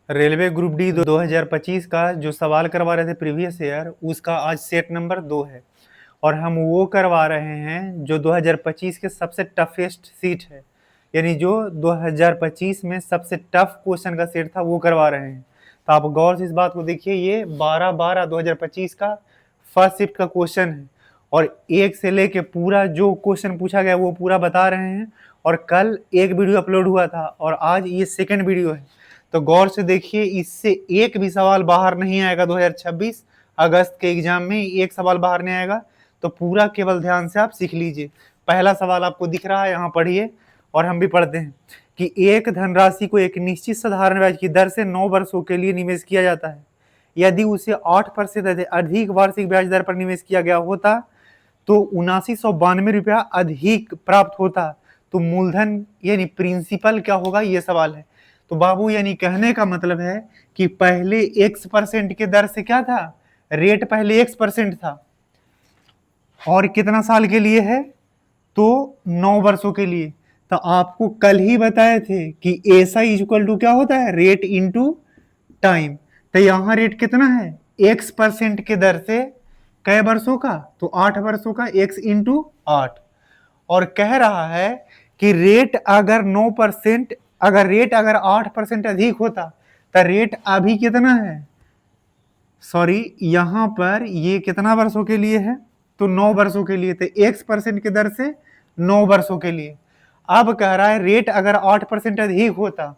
Railway group D 2025 का जो सवाल करवा रहे थे प्रीवियस ईयर, उसका आज सेट नंबर 2 है और हम वो करवा रहे हैं जो 2025 के सबसे टफेस्ट सीट है, यानी जो 2025 में सबसे टफ क्वेश्चन का सेट था वो करवा रहे हैं। तो आप गौर से इस बात को देखिए, ये 12/12/2025 का फर्स्ट शिफ्ट का क्वेश्चन है और एक से लेके पूरा जो क्वेश्चन पूछा गया वो पूरा बता रहे हैं। और कल एक वीडियो अपलोड हुआ था और आज ये सेकंड वीडियो है। तो गौर से देखिए, इससे एक भी सवाल बाहर नहीं आएगा। 2026 अगस्त के एग्जाम में एक सवाल बाहर नहीं आएगा। तो पूरा केवल ध्यान से आप सीख लीजिए। पहला सवाल आपको दिख रहा है, यहाँ पढ़िए और हम भी पढ़ते हैं कि एक धनराशि को एक निश्चित साधारण ब्याज की दर से 9 वर्षों के लिए निवेश किया जाता है। यदि उसे 8% अधिक वार्षिक ब्याज दर पर निवेश किया गया होता तो 7992 रुपया अधिक प्राप्त होता। तो मूलधन यानी प्रिंसिपल क्या होगा, ये सवाल है। तो बाबू यानी कहने का मतलब है कि पहले x% के दर से क्या था, रेट पहले x% था और कितना साल के लिए है, तो 9 वर्षों के लिए। तो आपको कल ही बताए थे कि ऐसा इक्वल टू क्या होता है, रेट इनटू टाइम। तो यहां रेट कितना है, x% के दर से कई वर्षों का, तो 8 वर्षों का, x इंटू 8। और कह रहा है कि रेट अगर 9%, अगर 8% अधिक होता तो रेट अभी कितना है, सॉरी यहां पर ये कितना वर्षों के लिए है, तो 9 वर्षों के लिए। तो x% की दर से 9 वर्षों के लिए। अब कह रहा है रेट अगर 8% अधिक होता,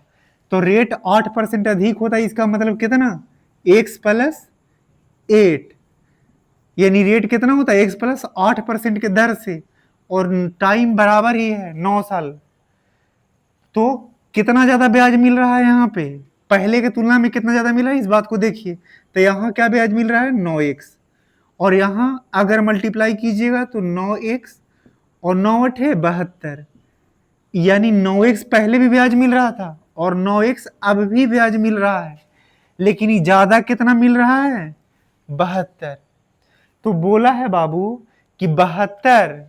तो रेट 8% अधिक होता, इसका मतलब कितना, x प्लस 8, यानी रेट कितना होता है, x प्लस 8% के दर से, और टाइम बराबर ही है 9 साल। तो कितना ज्यादा ब्याज मिल रहा है यहाँ पे, पहले के तुलना में कितना ज्यादा मिला है, इस बात को देखिए। तो यहाँ क्या ब्याज मिल रहा है, 9x, और यहाँ अगर मल्टीप्लाई कीजिएगा तो 9x और 9×8 = 72, यानी 9x पहले भी ब्याज मिल रहा था और 9x अब भी ब्याज मिल रहा है, लेकिन ये ज्यादा कितना मिल रहा है, 72। तो बोला है बाबू कि 72,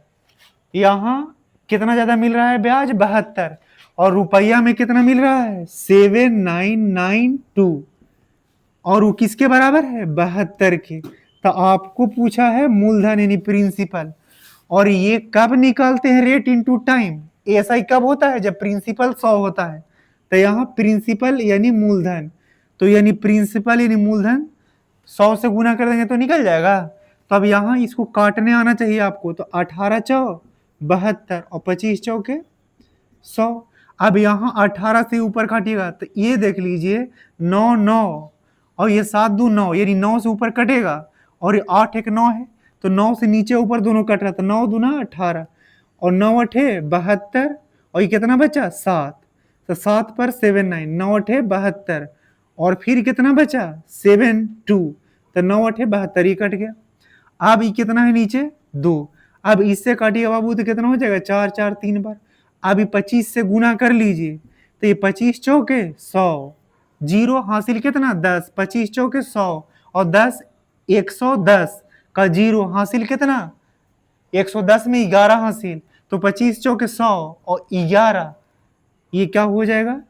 यहां कितना ज्यादा मिल रहा है ब्याज, 72, और रुपया में कितना मिल रहा है, 7992, और वो किसके बराबर है, 72 के। तो आपको पूछा है मूलधन यानी प्रिंसिपल, और ये कब निकालते हैं, रेट इनटू टाइम। ऐसा ही कब होता है, जब प्रिंसिपल 100 होता है। तो यहाँ प्रिंसिपल यानी मूलधन, तो यानी प्रिंसिपल यानी मूलधन 100 से गुना कर देंगे तो निकल जाएगा। तो अब यहाँ इसको काटने आना चाहिए आपको। तो 18 चौ 72 और 25 चौके 100। अब यहाँ 18 से ऊपर काटिएगा तो ये देख लीजिए 9 9 और ये 7 2 9, यानी 9 से ऊपर कटेगा, और ये 8 1 9 है, तो 9 से नीचे ऊपर दोनों कट रहा था, 9 दूना 18 और 9 8 72, और ये कितना बचा, 7। तो 7 पर 7 9, 9 8 72, और फिर कितना बचा, 7 2, तो 9 8 72, ये कट गया। अब ये कितना है नीचे, 2। अब इससे काटिएगा बाबू तो कितना हो जाएगा, 4 4 3 बार। अब ये 25 से गुना कर लीजिए, तो ये 25 चौके 100, जीरो हासिल कितना, 10, 25 चौके 100, और 10 110 का जीरो हासिल कितना, 110 में 11 हासिल, तो 25 चौके 100 और 11, ये क्या हो जाएगा,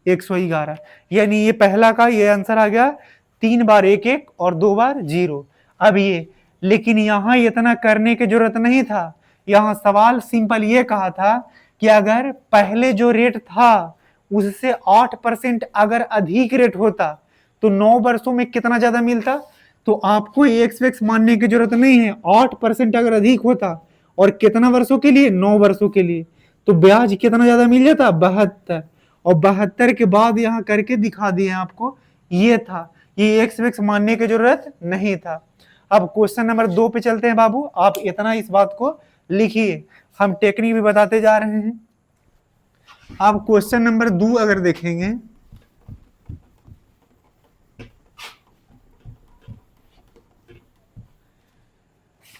111। यानी ये पहला का ये आंसर आ गया, 3 बार 1 1 और 2 बार 0। अब ये, लेकिन यहां इतना करने की जरूरत नहीं था। यहां सवाल सिंपल ये कहा था कि अगर पहले जो रेट था उससे 8% अगर अधिक रेट होता तो 9 वर्षों में कितना ज्यादा मिलता। तो आपको एक्स वेक्स मानने की जरूरत नहीं है। 8% अगर अधिक होता और कितना वर्षों के लिए, 9 वर्षों के लिए, तो ब्याज कितना ज्यादा मिल जाता, 72। और 72 के बाद यहाँ करके दिखा दिए आपको, ये था, ये एक्स वेक्स मानने की जरूरत नहीं था। अब क्वेश्चन नंबर 2 पे चलते हैं बाबू। आप इतना इस बात को लिखिए, हम टेक्निक भी बताते जा रहे हैं। अब क्वेश्चन नंबर 2 अगर देखेंगे,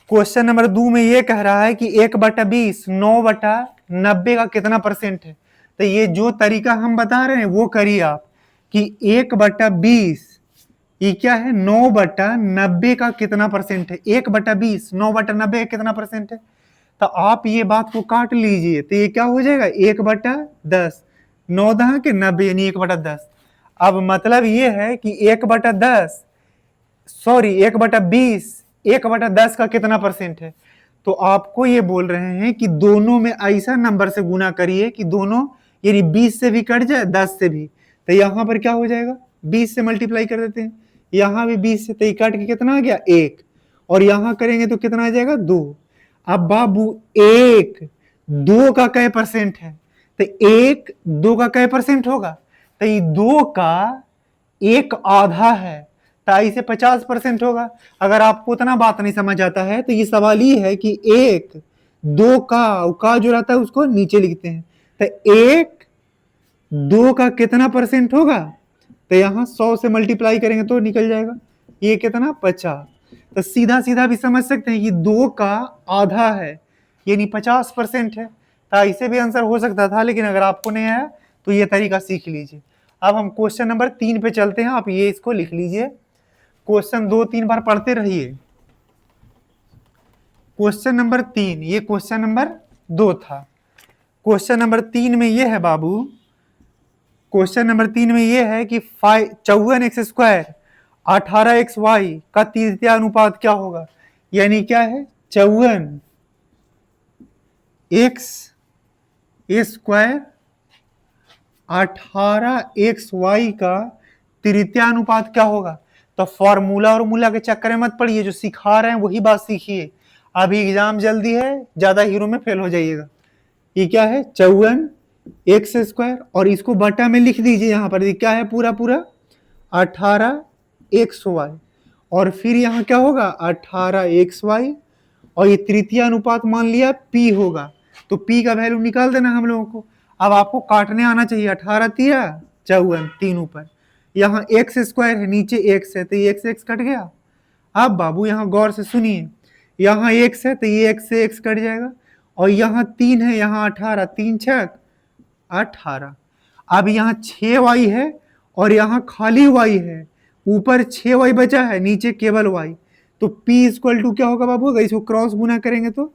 क्वेश्चन नंबर 2 में ये कह रहा है कि 1/20 9/90 का कितना परसेंट है। तो ये जो तरीका हम बता रहे हैं वो करिए आप, कि 1/20 ये क्या है, 9/90 का कितना परसेंट है, 1/20 9/90 का कितना परसेंट है। तो आप ये बात को काट लीजिए, तो ये क्या हो जाएगा, 1/10, 9 10 के 90, यानी 1/10। अब मतलब ये है कि 1/10, सॉरी 1/20, 1/10 का कितना परसेंट है। तो आपको ये बोल रहे हैं कि दोनों में ऐसा नंबर से गुना करिए कि दोनों यानी 20 से भी कट जाए 10 से भी। तो यहां पर क्या हो जाएगा, 20 से मल्टीप्लाई कर देते हैं, यहां भी 20 से, तो ये कट के कितना आ गया 1, और यहां करेंगे तो कितना आ जाएगा 2। अब बाबू 1 2 का कै परसेंट है, तो 1 2 का कै परसेंट होगा, तो ये 2 का 1/2 है, तो इसे 50% होगा। अगर आपको उतना बात नहीं समझ आता है तो ये सवाल ये है कि 1 2 का जो रहता है उसको नीचे लिखते हैं, तो 1 2 का कितना परसेंट होगा, तो यहां 100 से मल्टीप्लाई करेंगे तो निकल जाएगा ये कितना 50। तो सीधा सीधा भी समझ सकते हैं कि 2 का आधा है यानी 50% है। तो ऐसे भी आंसर हो सकता था, लेकिन अगर आपको नहीं आया तो ये तरीका सीख लीजिए। अब हम क्वेश्चन नंबर 3 पे चलते हैं, आप ये इसको लिख लीजिए, क्वेश्चन 2-3 बार पढ़ते रहिए। क्वेश्चन नंबर 3, ये क्वेश्चन नंबर 2 था। क्वेश्चन नंबर 3 में ये है बाबू, क्वेश्चन नंबर 3 में ये है कि 54x² 18xy का तृतीय अनुपात क्या होगा। यानी क्या है, 54x² 18xy का तृतीय अनुपात क्या होगा। तो फॉर्मूला और मूला के चक्कर में मत पड़िए, जो सिखा रहे हैं वही बात सीखिए। अभी एग्जाम जल्दी है, ज्यादा हीरो में फेल हो जाइएगा। ये क्या है 54x², और इसको बटा में लिख दीजिए, यहां पर क्या है पूरा पूरा 18xy, और फिर यहां क्या होगा 18xy, और ये तृतीय अनुपात मान लिया p होगा, तो p का वैल्यू निकाल देना हम लोगों को। अब आपको काटने आना चाहिए, 18 तिया 54, 3 ऊपर, यहाँ x² है, नीचे x है, तो ये x कट गया। अब बाबू यहाँ गौर से सुनिए, यहाँ x है तो ये x से x कट जाएगा, और यहाँ 3 है, यहाँ 18, 3 6 18। अब यहाँ 6y है और यहाँ खाली y है, ऊपर 6y बचा है, नीचे केवल y, तो p इक्वल टू क्या होगा बाबू, अगर इसको क्रॉस गुना करेंगे तो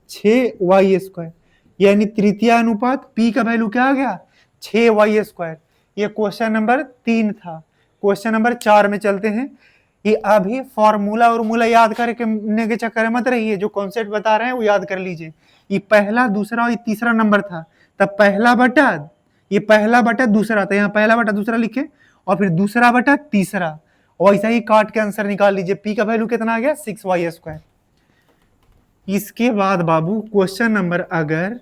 6y², यानी तृतीय अनुपात p का वैल्यू क्या आ गया 6y²। ये क्वेश्चन नंबर 3 था। क्वेश्चन नंबर 4 में चलते हैं। ये अभी फॉर्मूला और मूला याद करने के चक्कर में मत रहिए, जो कॉन्सेप्ट बता रहे हैं वो याद कर लीजिए। ये पहला दूसरा और ये तीसरा नंबर था, तब पहला बटा, ये पहला बटा दूसरा, तो यहाँ पहला बटा दूसरा लिखे, और फिर दूसरा बटा तीसरा, और ऐसा ही काट के आंसर निकाल लीजिए। p का वैल्यू कितना आ गया 6y²। इसके बाद बाबू क्वेश्चन नंबर अगर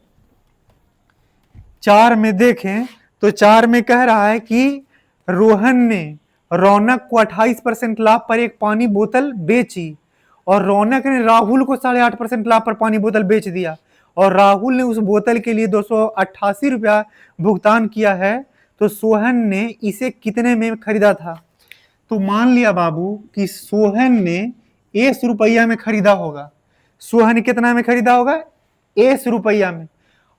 4 में देखें तो 4 में कह रहा है कि रोहन ने रौनक को 28% लाभ पर एक पानी बोतल बेची, और रौनक ने राहुल को 8.5% लाभ पर पानी बोतल बेच दिया, और राहुल ने उस बोतल के लिए 288 रुपया भुगतान किया है, तो सोहन ने इसे कितने में खरीदा था। तो मान लिया बाबू कि सोहन ने 1 रुपया में खरीदा होगा। सोहन कितना में खरीदा होगा 1 रुपया में,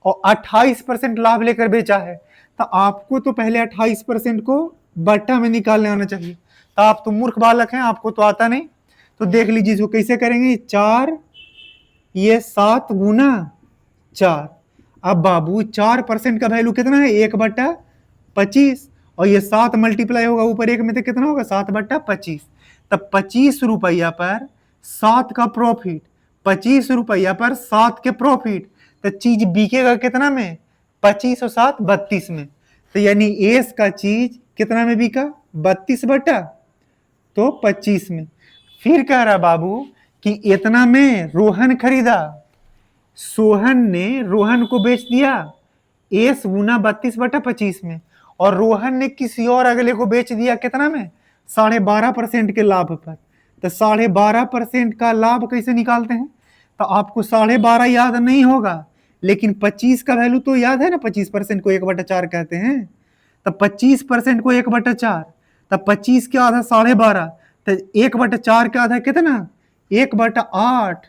और 28% लाभ लेकर बेचा है, तो आपको तो पहले 28% को बट्टा में निकालने आना चाहिए। तो आप तो मूर्ख बालक हैं, आपको तो आता नहीं, तो देख लीजिए इसको कैसे करेंगे। 4 ये 7 गुना 4। अब बाबू 4% का वैल्यू कितना है 1/25, और ये 7 मल्टीप्लाई होगा ऊपर 1 में तो कितना होगा 7/25, तब 25 रुपया पर 7 का प्रॉफिट, 25 रुपया पर 7 के प्रॉफिट, तो चीज बिकेगा कितना में 25 और 7 32 में, तो यानी एस का चीज कितना में बिका 32 बटा तो 25 में। फिर कह रहा बाबू कि इतना में रोहन खरीदा, सोहन ने रोहन को बेच दिया एस गुना 32/25 में, और रोहन ने किसी और अगले को बेच दिया कितना में 12.5% के लाभ पर। तो 12.5% का लाभ कैसे निकालते हैं, तो आपको 12.5 याद नहीं होगा, लेकिन 25 का वैल्यू तो याद है ना, 25% को 1/4 कहते हैं, तब 25% को 1/4, तब 25 के आधा 12.5, तो 1/4 के आधा कितना 1/8,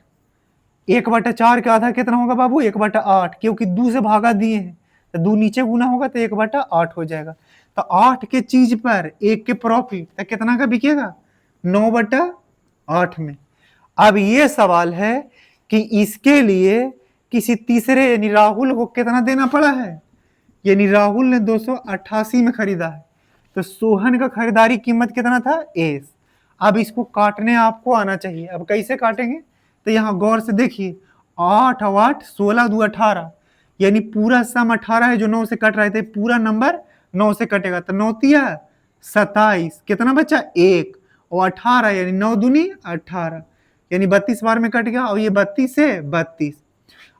1/4 के आधा कितना होगा बाबू 1/8, क्योंकि 2 से भागा दिए हैं, तो 2 नीचे गुना होगा तो 1/8 हो जाएगा। तो 8 के चीज पर 1 के प्रॉफिट, तो कितना का बिकेगा 9/8 में। अब ये सवाल है कि इसके लिए किसी तीसरे यानी राहुल को कितना देना पड़ा है, यानी राहुल ने 288 में खरीदा है, तो सोहन का खरीदारी कीमत कितना था 8। अब इसको काटने आपको आना चाहिए। अब कैसे काटेंगे, तो यहाँ गौर से देखिए, 8 और 8 16 2 18, यानी पूरा सम 18 है जो 9 से कट रहे थे, पूरा नंबर 9 से कटेगा, तो 9 तिया 27, कितना बचा 1 और 18, यानी 9 दूनी 18, यानी 32 बार में कट गया। और ये 32 से 32,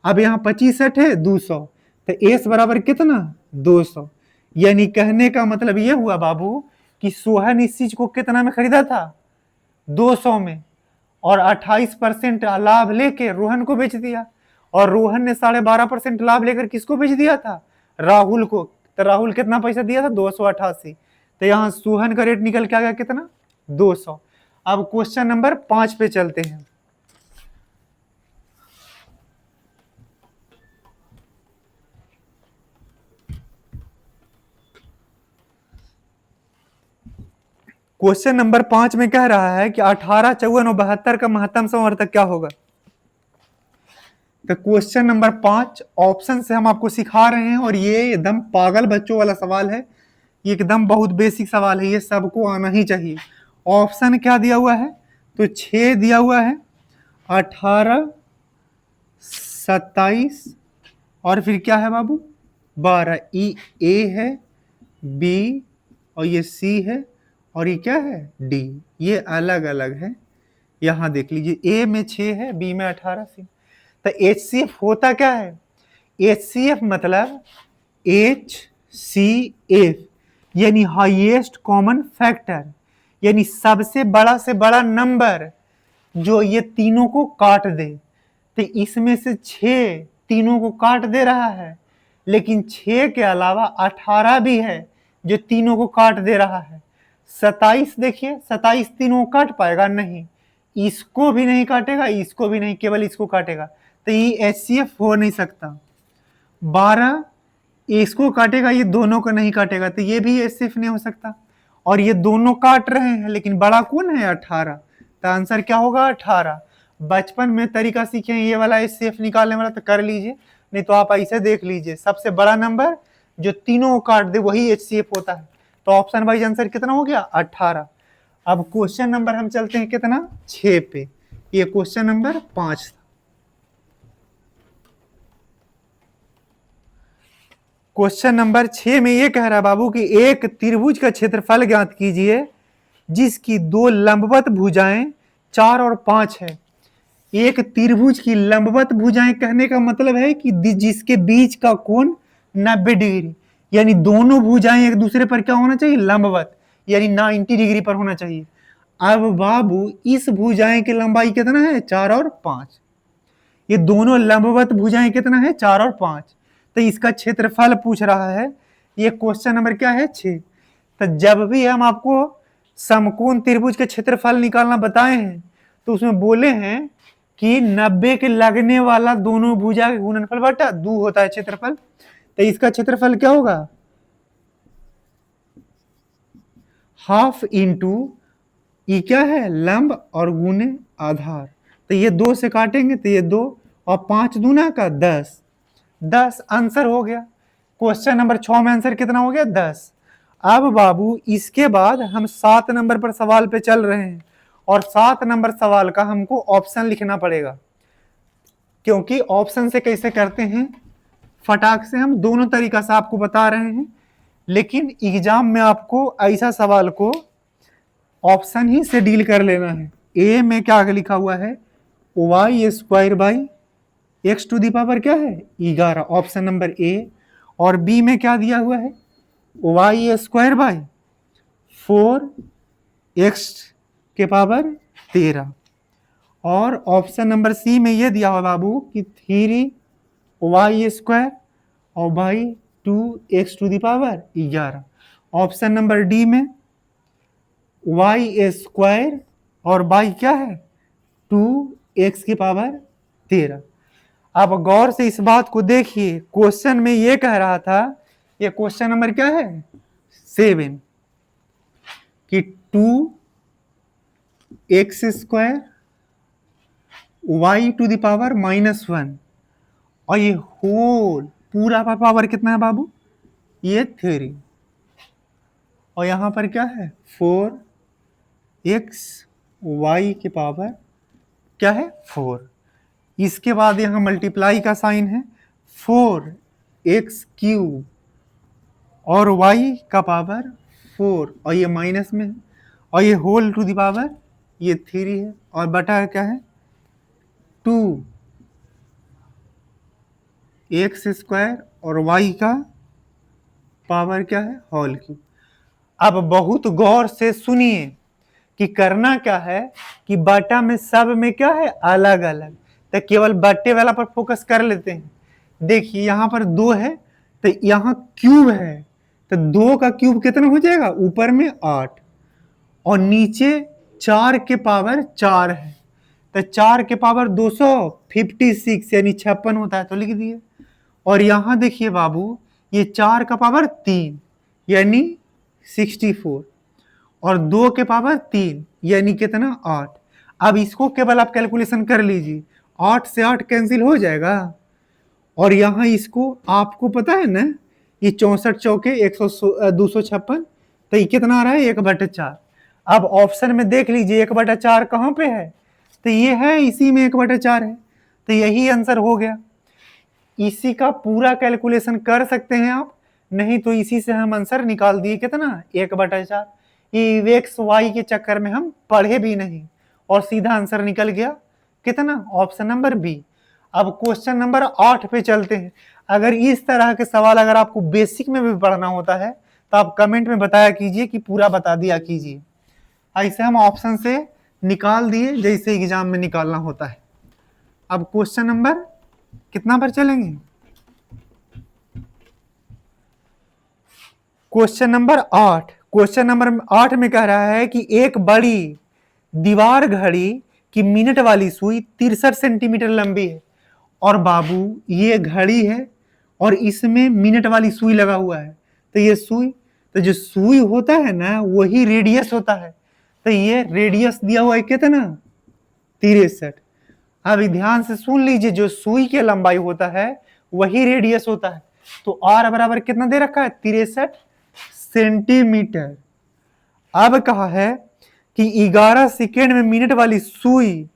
अब यहाँ 25 है 200, तो एस बराबर कितना 200। यानी कहने का मतलब ये हुआ बाबू कि सोहन इस चीज को कितना में खरीदा था 200 में, और 28% लाभ लेके रोहन को बेच दिया, और रोहन ने 12.5% लाभ लेकर किसको बेच दिया था, राहुल को। तो राहुल कितना पैसा दिया था 288, तो यहाँ सोहन का रेट निकल के आ गया कितना 200। अब क्वेश्चन नंबर 5 पे चलते हैं। क्वेश्चन नंबर 5 में कह रहा है कि 18, 54 और 72 का महत्तम समवर्तक क्या होगा। तो क्वेश्चन नंबर 5 ऑप्शन से हम आपको सिखा रहे हैं, और ये एकदम पागल बच्चों वाला सवाल है, ये एकदम बहुत बेसिक सवाल है, ये सबको आना ही चाहिए। ऑप्शन क्या दिया हुआ है, तो 6 दिया हुआ है, 18, 27 और फिर क्या है बाबू 12। ए है, बी और ये सी है, और ये क्या है डी, ये अलग अलग है। यहां देख लीजिए, ए में 6 है, बी में 18, सी। तो HCF होता क्या है, HCF मतलब HCF यानी हाईएस्ट कॉमन फैक्टर, यानी सबसे बड़ा से बड़ा नंबर जो ये तीनों को काट दे। तो इसमें से 6 तीनों को काट दे रहा है, लेकिन 6 के अलावा 18 भी है जो तीनों को काट दे रहा है। 27 देखिए, 27 तीनों को काट पाएगा नहीं, इसको भी नहीं काटेगा, इसको भी नहीं, केवल इसको काटेगा, तो ये HCF हो नहीं सकता। 12 इसको काटेगा, ये दोनों को नहीं काटेगा, तो ये भी HCF नहीं हो सकता। और ये दोनों काट रहे हैं, लेकिन बड़ा कौन है 18, तो आंसर क्या होगा 18। बचपन में तरीका सीखे ये वाला HCF निकालने वाला, तो कर लीजिए, नहीं तो आप ऐसे देख लीजिए, सबसे बड़ा नंबर जो तीनों को काट दे वही HCF होता है। तो ऑप्शन वाइज आंसर कितना हो गया 18। अब क्वेश्चन नंबर हम चलते हैं कितना 6 पे, ये क्वेश्चन नंबर 5 था। क्वेश्चन नंबर 6 में ये कह रहा है बाबू कि एक त्रिभुज का क्षेत्रफल ज्ञात कीजिए जिसकी 2 लंबवत भुजाएं 4 और 5 है। एक त्रिभुज की लंबवत भुजाएं कहने का मतलब है कि जिसके बीच का कोण 90 डिग्री, यानी दोनों भुजाएं एक दूसरे पर क्या होना चाहिए लंबवत, यानी 90 डिग्री पर होना चाहिए। अब बाबू इस भुजाएं की लंबाई कितना है 4 और 5, ये दोनों लंबवत भुजाएं कितना है 4 और 5, तो इसका क्षेत्रफल पूछ रहा है। ये क्वेश्चन नंबर क्या है 6। तो जब भी हम आपको समकोण त्रिभुज के क्षेत्रफल निकालना बताए हैं, तो उसमें बोले हैं कि 90 के लगने वाला दोनों भुजा का गुणनफल बटा 2 होता है क्षेत्रफल। तो इसका क्षेत्रफल क्या होगा हाफ इंटू ये क्या है लंब और गुने आधार, तो ये 2 से काटेंगे तो ये 2 और 5 दूना का 10, 10 आंसर हो गया। क्वेश्चन नंबर 6 में आंसर कितना हो गया 10। अब बाबू इसके बाद हम 7 नंबर पर सवाल पे चल रहे हैं, और 7 नंबर सवाल का हमको ऑप्शन लिखना पड़ेगा, क्योंकि ऑप्शन से कैसे करते हैं फटाक से हम दोनों तरीका से आपको बता रहे हैं, लेकिन एग्जाम में आपको ऐसा सवाल को ऑप्शन ही से डील कर लेना है। ए में क्या लिखा हुआ है y² by x to the power क्या है 11, ऑप्शन नंबर ए। और बी में क्या दिया हुआ है y² बाई 4x के पावर 13, और ऑप्शन नंबर सी में ये दिया हुआ बाबू कि 3y² और by 2x to the power 11। Option number D में y² और बाई क्या है 2x की पावर 13। अब गौर से इस बात को देखिए, क्वेश्चन में ये कह रहा था, ये क्वेश्चन नंबर क्या है 7, कि 2x² y to the power -1, और ये होल पूरा का पावर कितना है बाबू ये 3, और यहाँ पर क्या है 4x y के पावर क्या है 4। इसके बाद यहाँ मल्टीप्लाई का साइन है 4x³ और y का पावर 4 और ये माइनस में है और ये होल टू द पावर ये 3 है और बटा क्या है 2x² और y का पावर क्या है होल क्यूब। अब बहुत गौर से सुनिए कि करना क्या है कि बटा में सब में क्या है अलग अलग, तो केवल बट्टे वाला पर फोकस कर लेते हैं। देखिए यहाँ पर 2 है तो यहाँ क्यूब है, तो 2 का क्यूब कितना हो जाएगा ऊपर में 8 और नीचे 4 के पावर 4 है, तो 4 के पावर 256 यानी 56 होता है, तो लिख दिए। और यहाँ देखिए बाबू ये 4 का पावर 3 यानी 64 और 2 के पावर 3 यानी कितना 8। अब इसको केवल आप कैलकुलेशन कर लीजिए, 8 से 8 कैंसिल हो जाएगा और यहाँ इसको आपको पता है ना ये 64 चौके 256, तो ये कितना आ रहा है 1/4। अब ऑप्शन में देख लीजिए 1/4 कहाँ पे है, तो ये है इसी में 1/4 है, तो यही आंसर हो गया। इसी का पूरा कैलकुलेशन कर सकते हैं आप, नहीं तो इसी से हम आंसर निकाल दिए कितना 1/4। ये एक्स वाई के चक्कर में हम पढ़े भी नहीं और सीधा आंसर निकल गया कितना ऑप्शन नंबर बी। अब क्वेश्चन नंबर 8 पे चलते हैं। अगर इस तरह के सवाल अगर आपको बेसिक में भी पढ़ना होता है तो आप कमेंट में बताया कीजिए कि पूरा बता दिया कीजिए। ऐसे हम ऑप्शन से निकाल दिए जैसे एग्जाम में निकालना होता है। अब क्वेश्चन नंबर कितना पर चलेंगे, क्वेश्चन नंबर 8। क्वेश्चन नंबर 8 में कह रहा है कि एक बड़ी दीवार घड़ी की मिनट वाली सुई 63 सेंटीमीटर लंबी है और बाबू ये घड़ी है और इसमें मिनट वाली सुई लगा हुआ है, तो ये सुई, तो जो सुई होता है ना वही रेडियस होता है, तो ये रेडियस दिया हुआ है कितना 63। अब ध्यान से सुन लीजिए, जो सुई की लंबाई होता है वही रेडियस होता है, तो r बराबर कितना दे रखा है 63 सेंटीमीटर। अब कहा है कि 11 सेकेंड में मिनट वाली सुई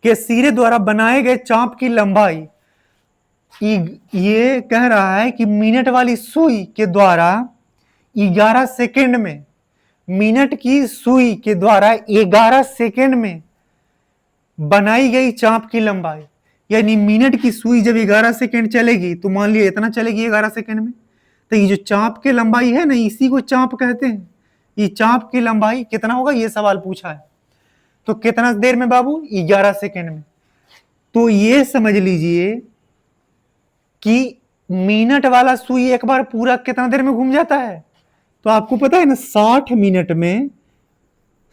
के सिरे द्वारा बनाए गए चाप की लंबाई, ये कह रहा है कि मिनट वाली सुई के द्वारा 11 सेकेंड में, मिनट की सुई के द्वारा 11 सेकेंड में बनाई गई चाप की लंबाई, यानी मिनट की सुई जब 11 सेकेंड चलेगी तो मान लिया इतना चलेगी 11 सेकेंड में, तो ये जो चाप की लंबाई है ना इसी को चाप कहते हैं। ये चाप की लंबाई कितना होगा ये सवाल पूछा है, तो कितना देर में बाबू 11 सेकेंड में। तो ये समझ लीजिए कि मिनट वाला सुई एक बार पूरा कितना देर में घूम जाता है, तो आपको पता है ना 60 मिनट में,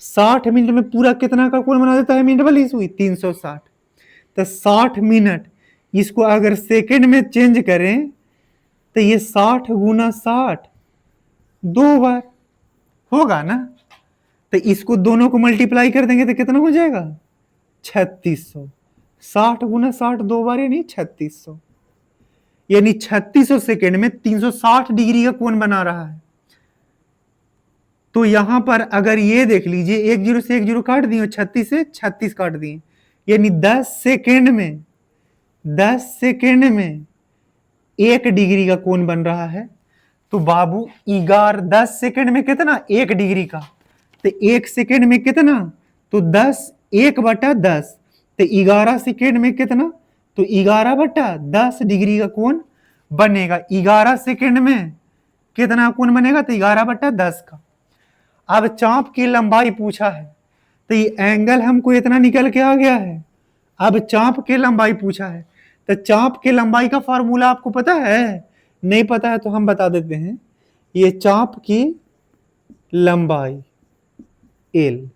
60 मिनट में पूरा कितना का कोण बना देता है मिनट वाली सुई 360। तो 60 मिनट इसको अगर सेकेंड में चेंज करें तो ये 60 गुना 60 2 बार होगा ना, तो इसको दोनों को मल्टीप्लाई कर देंगे तो कितना हो जाएगा 3600। 60 गुना 60 2 बार यानी 3600, यानी 3600 सेकेंड में 360 डिग्री का कोण बना रहा है। तो यहां पर अगर ये देख लीजिए 1 0 से 1 0 काट दिए, 36 से 36 काट दिए, यानी 10 सेकेंड में 1 डिग्री का कोण बन रहा है। तो बाबू 10 सेकेंड में कितना 1 डिग्री का, तो 1 सेकेंड में कितना, तो 10 1/10, तो 11 सेकेंड में कितना, तो 11/10 डिग्री का कोण बनेगा। 11 सेकेंड में कितना कोण बनेगा, तो 11/10 का। अब चाप की लंबाई पूछा है, तो ये एंगल हमको इतना निकल के आ गया है। अब चाप की लंबाई पूछा है, तो चाप की लंबाई का फॉर्मूला आपको पता है, नहीं पता है तो हम बता देते हैं। ये चाप की लंबाई L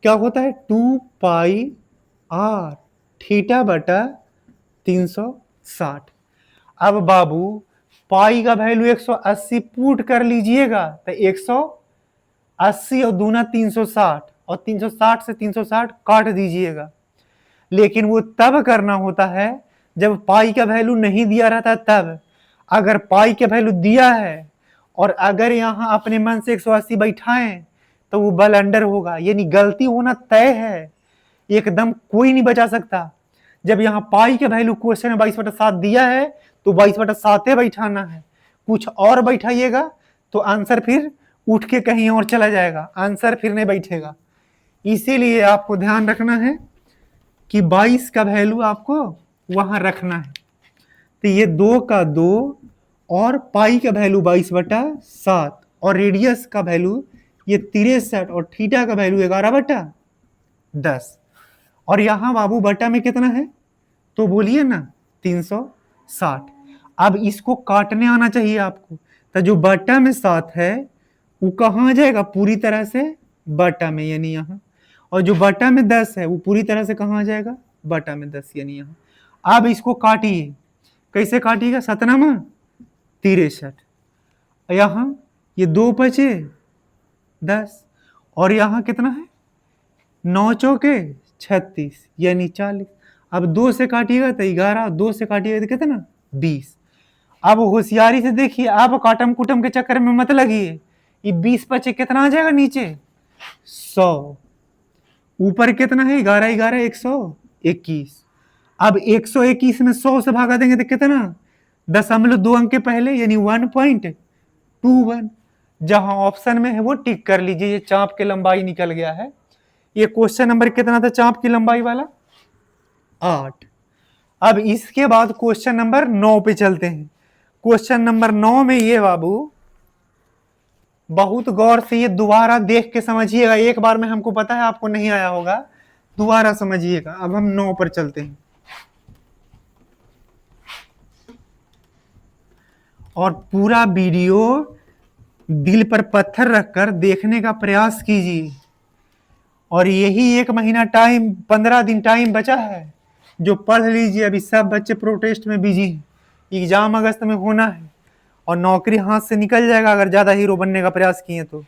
क्या होता है 2πr θ/360। अब बाबू पाई का वैल्यू 180 पुट कर लीजिएगा, तो 180 और दूना 360 और 360 से 360 काट दीजिएगा। लेकिन वो तब करना होता है जब पाई का वैल्यू नहीं दिया रहता तब। अगर पाई का वैल्यू दिया है और अगर यहाँ अपने मन से 180 बैठाएं तो वो बल अंडर होगा, यानी गलती होना तय है, एकदम कोई नहीं बचा सकता। जब यहाँ पाई के वैल्यू क्वेश्चन में 22/7 दिया है तो 22/7 बैठाना है, कुछ और बैठाइएगा तो आंसर फिर उठ के कहीं और चला जाएगा, आंसर फिर नहीं बैठेगा। इसीलिए आपको ध्यान रखना है कि 22 का वैल्यू आपको वहां रखना है। तो ये 2 का 2 और पाई का वैल्यू 22/7 और रेडियस का वैल्यू ये 63 और थीटा का वैल्यू 11/10। और यहां बाबू बटा में कितना है तो बोलिए ना 360। अब इसको काटने आना चाहिए आपको, तो जो बटा में 7 है वो कहाँ आ जाएगा, पूरी तरह से बटा में, यानी यहाँ। और जो बटा में 10 है वो पूरी तरह से कहाँ आ जाएगा, बटा में 10, यानी यहाँ। अब इसको काटिए, कैसे काटिएगा, 7 63, यहाँ ये 2 बचे 10 और यहाँ कितना है 9 चौके 36 यानी 40। अब 2 से काटिएगा तो 11, 2 से काटिएगा तो कितना 20। अब होशियारी से देखिए, आप काटम कुटम के चक्कर में मत लगिए, ये 20 बचे कितना आ जाएगा नीचे 100, ऊपर कितना है 11 11 121। अब 121 में 100 से भागा देंगे तो कितना 0.2 अंक के पहले यानी 1.21। जहां ऑप्शन में है वो टिक कर लीजिए, ये चाप की लंबाई निकल गया है। ये क्वेश्चन नंबर कितना था चाप की लंबाई वाला 8। अब इसके बाद क्वेश्चन नंबर 9 पे चलते हैं। क्वेश्चन नंबर 9 में ये बाबू बहुत गौर से ये दोबारा देख के समझिएगा, एक बार में हमको पता है आपको नहीं आया होगा, दोबारा समझिएगा। अब हम 9 पर चलते हैं और पूरा वीडियो दिल पर पत्थर रखकर देखने का प्रयास कीजिए। और यही 1 महीना टाइम, 15 दिन टाइम बचा है, जो पढ़ लीजिए। अभी सब बच्चे प्रोटेस्ट में बिजी हैं, एग्जाम अगस्त में होना है और नौकरी हाथ से निकल जाएगा अगर ज्यादा हीरो बनने का प्रयास किए तो।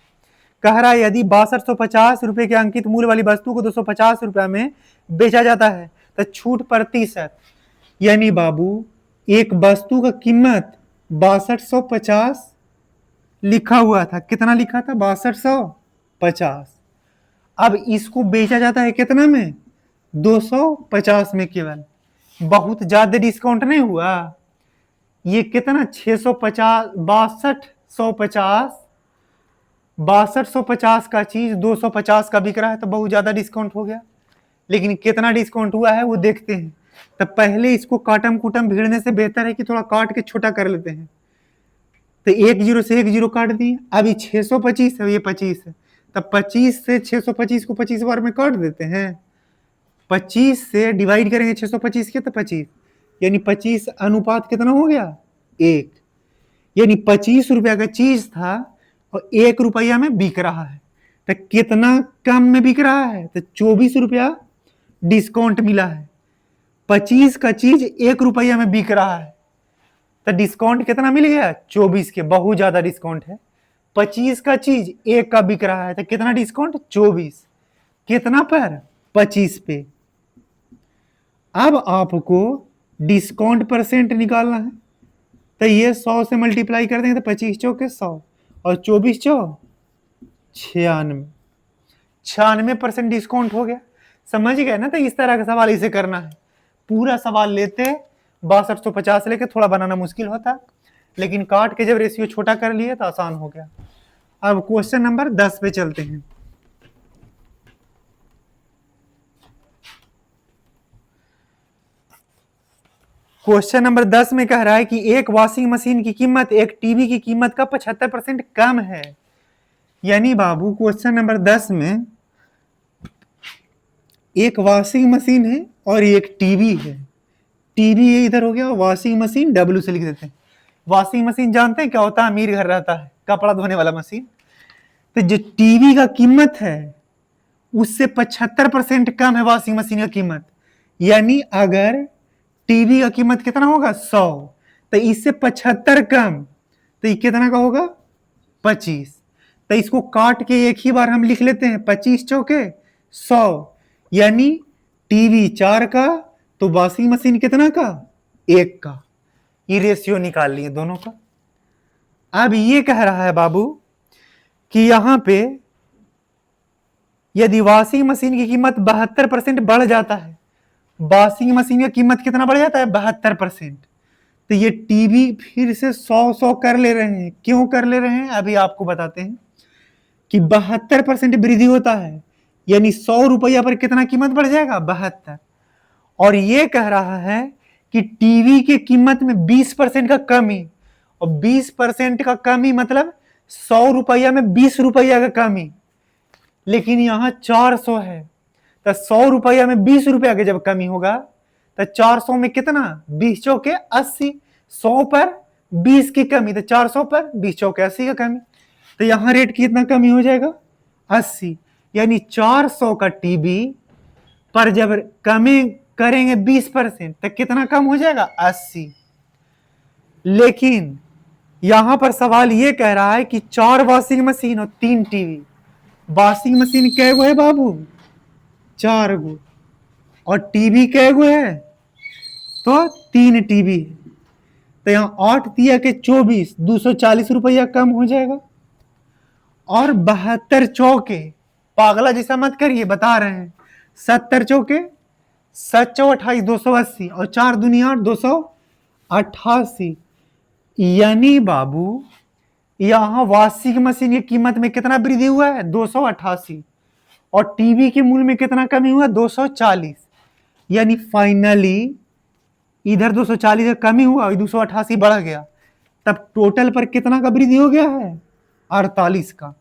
कह रहा है यदि 6250 रुपए के अंकित मूल्य वाली वस्तु को 250 रुपया में बेचा जाता है तो छूट प्रतिशत, यानी बाबू एक वस्तु का कीमत 6250 लिखा हुआ था, कितना लिखा था 6250। अब इसको बेचा जाता है कितना में 250 में केवल, बहुत ज्यादा डिस्काउंट नहीं हुआ। ये कितना 650 6250 का चीज 250 का बिक रहा है तो बहुत ज्यादा डिस्काउंट हो गया। लेकिन कितना डिस्काउंट हुआ है वो देखते हैं। तो पहले इसको काटम कुटम भिड़ने से बेहतर है कि थोड़ा काट के छोटा कर लेते हैं। तो 1 0 से 1 0 काट दिए, अभी 625 है, ये 25 है, तब 25 से 625 को 25 बार में काट देते हैं। 25 से डिवाइड करेंगे 625 के तो 25, यानी 25 अनुपात कितना हो गया 1, यानी 25 रुपया का चीज था और 1 रुपया में बिक रहा है। तो कितना कम में बिक रहा है तो 24 रुपया डिस्काउंट मिला है। 25 का चीज 1 रुपया में बिक रहा है तो डिस्काउंट कितना मिल गया 24 के, बहुत ज्यादा डिस्काउंट है। 25 का चीज 1 का बिक रहा है तो कितना डिस्काउंट 24, कितना पर 25 पे। अब आपको डिस्काउंट परसेंट निकालना है तो ये 100 से मल्टीप्लाई कर देंगे तो 25 चौके 100 और 24 चौ 96, 96% डिस्काउंट हो गया। समझ गए ना। तो इस तरह का सवाल इसे करना है। पूरा सवाल लेते 6250 लेके थोड़ा बनाना मुश्किल होता, लेकिन काट के जब रेशियो छोटा कर लिए तो आसान हो गया। अब क्वेश्चन नंबर 10 पे चलते हैं। क्वेश्चन नंबर 10 में कह रहा है कि एक वॉशिंग मशीन की कीमत एक टीवी की कीमत का 75% कम है। यानी बाबू क्वेश्चन नंबर 10 में एक वॉशिंग मशीन है और एक टीवी है। टीवी ये इधर हो गया, वॉशिंग मशीन डब्ल्यू से लिख देते हैं। वॉशिंग मशीन जानते हैं क्या होता है, अमीर घर रहता है, कपड़ा धोने वाला मशीन। तो जो टीवी का कीमत है उससे 75% कम है वॉशिंग मशीन का कीमत। यानी अगर टीवी का कीमत कितना होगा 100 तो इससे 75 कम, तो ये कितना का होगा 25। तो इसको काट के एक ही बार हम लिख लेते हैं 25 चौके 100, यानी टीवी 4 का तो वॉशिंग मशीन कितना का 1 का। ये रेशियो निकाल लिए दोनों का। अब ये कह रहा है बाबू कि यहां पे यदि वॉशिंग मशीन की कीमत 72% बढ़ जाता है, वॉशिंग मशीन की कीमत कितना बढ़ जाता है 72%, तो ये टीवी फिर से 100 कर ले रहे हैं। क्यों कर ले रहे हैं अभी आपको बताते हैं कि 72% वृद्धि होता है, यानी 100 रुपया पर कितना कीमत बढ़ जाएगा 72। और ये कह रहा है कि टीवी की कीमत में 20% का कमी, और 20% का कमी मतलब 100 रुपया में 20 रुपया का कमी, लेकिन यहां 400 है, तो 100 रुपया में 20 रुपया का जब कमी होगा तो 400 में कितना 20 चौके 80, 100 पर 20 की कमी, तो 400 पर 20 चौके 80 का कमी, तो यहां रेट कितना कमी हो जाएगा 80, यानी 400 का टीवी पर जब कमी करेंगे 20% तो कितना कम हो जाएगा 80। लेकिन यहां पर सवाल यह कह रहा है कि 4 वॉशिंग मशीन और 3 टीवी। वॉशिंग मशीन कै गो है बाबू 4 गो, और टीवी कै गो है तो 3 टीवी है, तो यहां 8 दिया के 24, 240 रुपया कम हो जाएगा। और 72 चौके, पागला जैसा मत करिए, बता रहे हैं 70 चौके 7 28, 280, और 4 दुनिया 288, यानी बाबू यहां वॉशिंग मशीन की कीमत में कितना वृद्धि हुआ है 288, और टीवी के मूल्य में कितना कमी हुआ 240, यानी फाइनली इधर 240 का कमी हुआ और 288 बढ़ गया, तब टोटल पर कितना का वृद्धि हो गया है 48 का।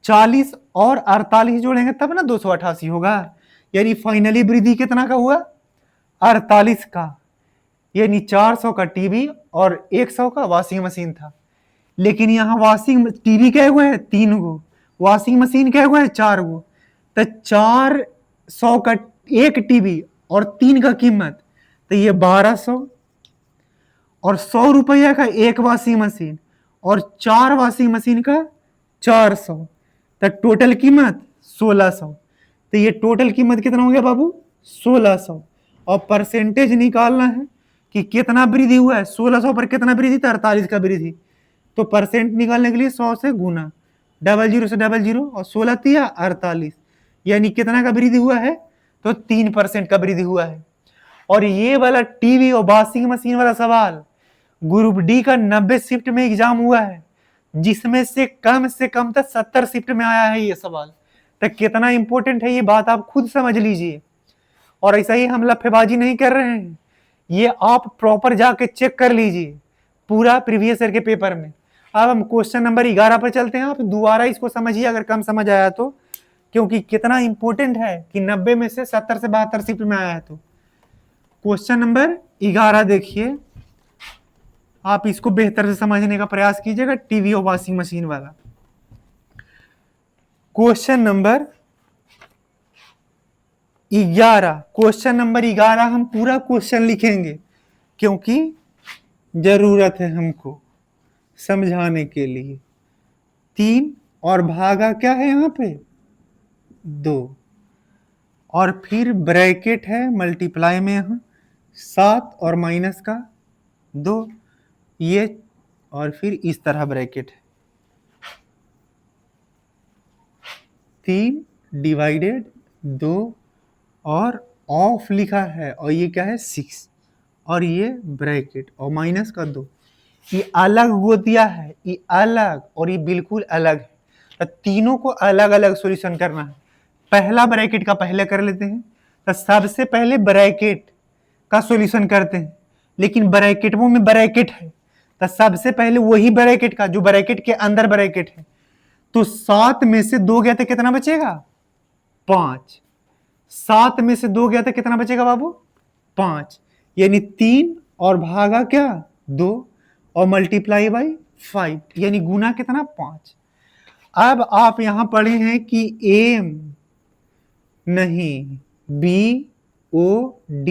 40 और 48 जोड़ेंगे तब ना 288 होगा, यानी फाइनली वृद्धि कितना का हुआ 48 का, यानी 400 का टीवी और 100 का वॉशिंग मशीन था। लेकिन यहाँ वॉशिंग टीवी क्या हुए हैं 3 गो, वॉशिंग मशीन क्या हुए हैं 4 गो, तो 400 का एक टीवी और 3 का कीमत, तो ये 1200, और 100 रुपया का एक वॉशिंग मशीन और 4 वॉशिंग मशीन का 400, तो टोटल कीमत 1600। तो ये टोटल कीमत कितना हो गया बाबू 1600, और परसेंटेज निकालना है कि कितना वृद्धि हुआ है 1600 पर कितना वृद्धि था 48 का वृद्धि, तो परसेंट निकालने के लिए 100 से गुना, 00 से 00, और 16 तिया 48, यानी कितना का वृद्धि हुआ है तो 3% का वृद्धि हुआ है। और ये वाला टीवी और वॉशिंग मशीन वाला सवाल ग्रुप डी का 90 शिफ्ट में एग्जाम हुआ है, जिसमें से कम तक 70 शिफ्ट में आया है ये सवाल। तो कितना इंपॉर्टेंट है ये बात आप खुद समझ लीजिए। और ऐसा ही हम लफेबाजी नहीं कर रहे हैं, ये आप प्रॉपर जाके चेक कर लीजिए पूरा प्रीवियस ईयर के पेपर में। अब हम क्वेश्चन नंबर 11 पर चलते हैं, आप दोबारा इसको समझिए अगर कम समझ आया तो, क्योंकि कितना इंपॉर्टेंट है कि 90 में से 70 से 72 शिफ्ट में आया है। तो क्वेश्चन नंबर 11 देखिए, आप इसको बेहतर से समझने का प्रयास कीजिएगा, टीवी और वॉशिंग मशीन वाला। क्वेश्चन नंबर 11 हम पूरा क्वेश्चन लिखेंगे क्योंकि जरूरत है हमको समझाने के लिए। 3 और भागा क्या है यहाँ पे 2, और फिर ब्रैकेट है मल्टीप्लाई में यहाँ 7 और माइनस का 2, ये, और फिर इस तरह ब्रैकेट है 3 डिवाइडेड 2 और ऑफ लिखा है, और ये क्या है 6, और ये ब्रैकेट और माइनस का 2, ये अलग हो दिया है, ये अलग और ये बिल्कुल अलग है, तो तीनों को अलग अलग सॉल्यूशन करना है। पहला ब्रैकेट का पहले कर लेते हैं, तो सबसे पहले ब्रैकेट का सॉल्यूशन करते हैं, लेकिन ब्रैकेटों में ब्रैकेट है, तो सबसे पहले वही ब्रैकेट का जो ब्रैकेट के अंदर ब्रैकेट है, तो 7 में से 2 गया तो कितना बचेगा 5, 7 में से 2 गया तो कितना बचेगा बाबू 5, यानी 3 और भागा क्या 2 और मल्टीप्लाई बाई 5, यानी गुना कितना 5। अब आप यहां पढ़े हैं कि एम नहीं BOD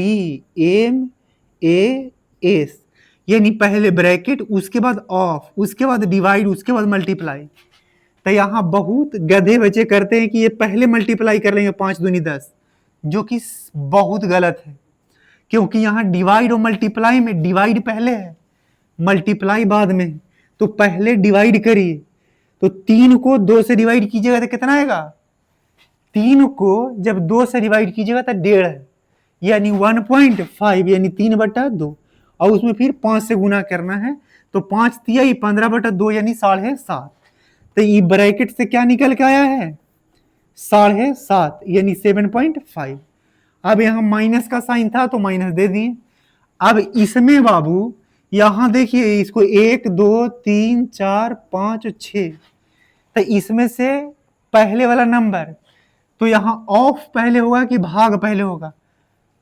एम ए एस, यानी पहले ब्रैकेट उसके बाद ऑफ उसके बाद डिवाइड उसके बाद मल्टीप्लाई। तो यहां बहुत गधे बच्चे करते हैं कि ये पहले मल्टीप्लाई कर लेंगे 5 दूनी 10, जो कि बहुत गलत है, क्योंकि यहां डिवाइड और मल्टीप्लाई में डिवाइड पहले है मल्टीप्लाई बाद में है, तो पहले डिवाइड करिए। तो 3 को 2 से डिवाइड कीजिएगा तो कितना आएगा? 3 को जब 2 से डिवाइड कीजिएगा तो 1.5 है, यानी 1.5 यानी 3/2, और उसमें फिर 5 से गुना करना है, तो 5 तिया 15/2 यानी 7.5। तो ये ब्रैकेट से क्या निकल के आया है? 7.5 यानी 7.5। अब यहाँ माइनस का साइन था तो माइनस दे दिए। अब इसमें बाबू यहां देखिए, इसको 1 2 3 4 5 6, तो इसमें से पहले वाला नंबर, तो यहाँ ऑफ पहले होगा कि भाग पहले होगा?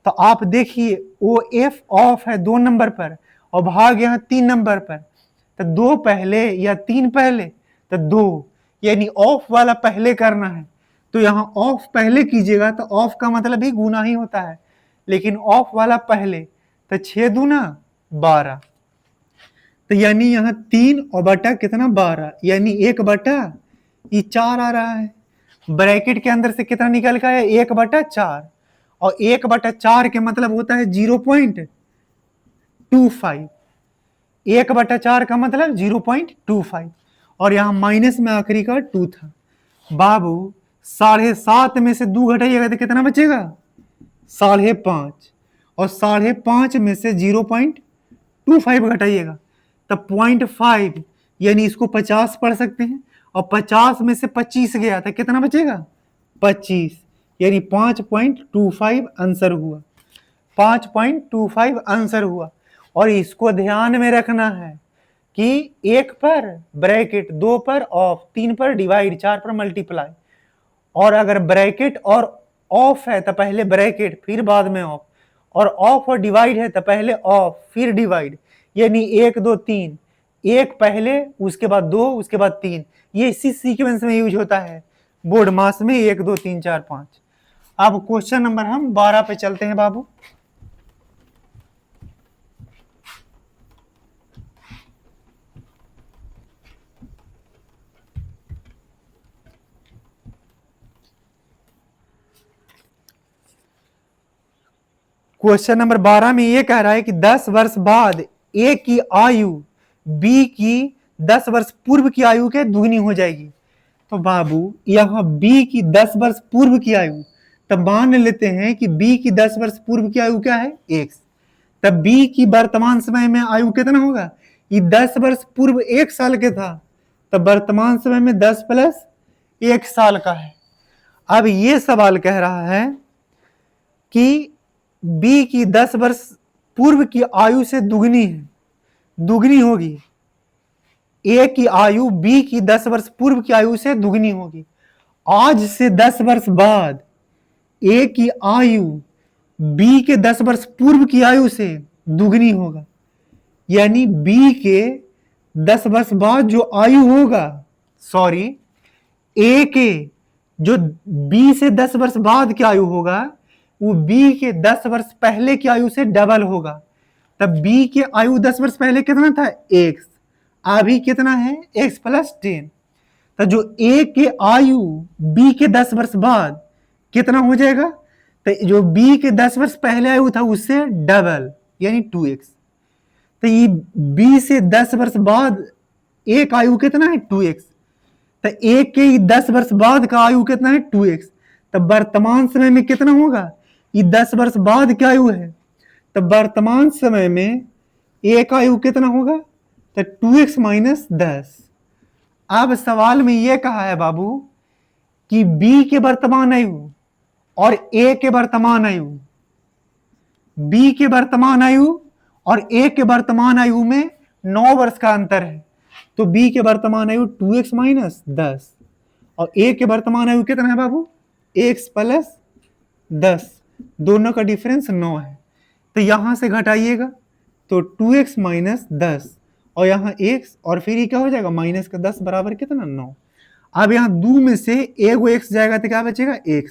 तो आप देखिए वो एफ ऑफ है 2 नंबर पर और भाग यहाँ 3 नंबर पर, तो 2 पहले या 3 पहले? तो 2, यानी ऑफ वाला पहले करना है। तो यहाँ ऑफ पहले कीजिएगा तो ऑफ का मतलब ही गुना ही होता है, लेकिन ऑफ वाला पहले, तो 6 दूना 12, तो यानी यहाँ 3 और बटा कितना 12, यानी 1/4 आ रहा है। ब्रैकेट के अंदर से कितना निकल का है? 1/4, और 1/4 के मतलब होता है 0.25। 1/4 का मतलब 0.25, और यहाँ माइनस में आखिरी का 2 था। बाबू 7.5 में से 2 घटाइएगा तो कितना बचेगा? 5.5, और 5.5 में से 0.25 घटाइएगा तो 0.5, यानी इसको 50 पढ़ सकते हैं, और 50 में से 25 गया तो कितना बचेगा? 25, यानी 5.25 आंसर हुआ। 5.25 आंसर हुआ। और इसको ध्यान में रखना है कि 1 पर ब्रैकेट, 2 पर ऑफ, 3 पर डिवाइड, 4 पर मल्टीप्लाई, और अगर ब्रैकेट और ऑफ है तो पहले ब्रैकेट फिर बाद में ऑफ, और ऑफ और डिवाइड है तो पहले ऑफ फिर डिवाइड, यानी 1 2 3, 1 पहले उसके बाद 2 उसके बाद 3, ये इसी सीक्वेंस में यूज होता है बोर्ड मास में, 1 2 3 4 5। अब क्वेश्चन नंबर हम 12 पे चलते हैं बाबू। क्वेश्चन नंबर 12 में ये कह रहा है कि 10 वर्ष बाद ए की आयु बी की 10 वर्ष पूर्व की आयु के दुगनी हो जाएगी। तो बाबू यहाँ बी की 10 वर्ष पूर्व की आयु, तब मान लेते हैं कि बी की 10 वर्ष पूर्व की आयु क्या है? x। तब बी की वर्तमान समय में आयु कितना होगा? ये 10 वर्ष पूर्व 1 साल के था, तब वर्तमान समय में 10 प्लस 1 साल का है। अब ये सवाल कह रहा है कि बी की 10 वर्ष पूर्व की आयु से दुगनी है, दुगनी होगी। ए की आयु बी की 10 वर्ष पूर्व की आयु से दुगनी होगी। आज से 10 वर्ष बाद ए की आयु बी के 10 वर्ष पूर्व की आयु से दुगनी होगा, यानी बी के 10 वर्ष बाद जो आयु होगा, सॉरी, ए के जो बी से 10 वर्ष बाद की आयु होगा वो बी के 10 वर्ष पहले की आयु से डबल होगा। तब बी के आयु 10 वर्ष पहले कितना था? x, अभी कितना है? x plus 10। तो जो ए के आयु बी के 10 वर्ष बाद कितना हो जाएगा? तो जो बी के 10 वर्ष पहले आयु था उससे डबल, यानी 2x। तो ये बी से 10 वर्ष बाद एक आयु कितना है? 2x। तो ए के 10 वर्ष बाद का आयु कितना है? 2x। तब वर्तमान समय में कितना होगा? ये 10 वर्ष बाद क्या आयु है? तब वर्तमान समय में ए का आयु कितना होगा? तो 2x माइनस 10। अब सवाल में यह कहा है बाबू कि बी के वर्तमान आयु और ए के वर्तमान आयु, बी के वर्तमान आयु और ए के वर्तमान आयु में 9 वर्ष का अंतर है। तो बी के वर्तमान आयु 2x माइनस 10 और ए के वर्तमान आयु कितना है बाबू? x प्लस 10, दोनों का डिफरेंस 9 है। तो यहां से घटाइएगा तो 2x माइनस 10 और यहाँ x, और फिर ये क्या हो जाएगा? माइनस का 10 बराबर कितना? 9। अब यहाँ 2 में से एगो x जाएगा तो क्या बचेगा? x,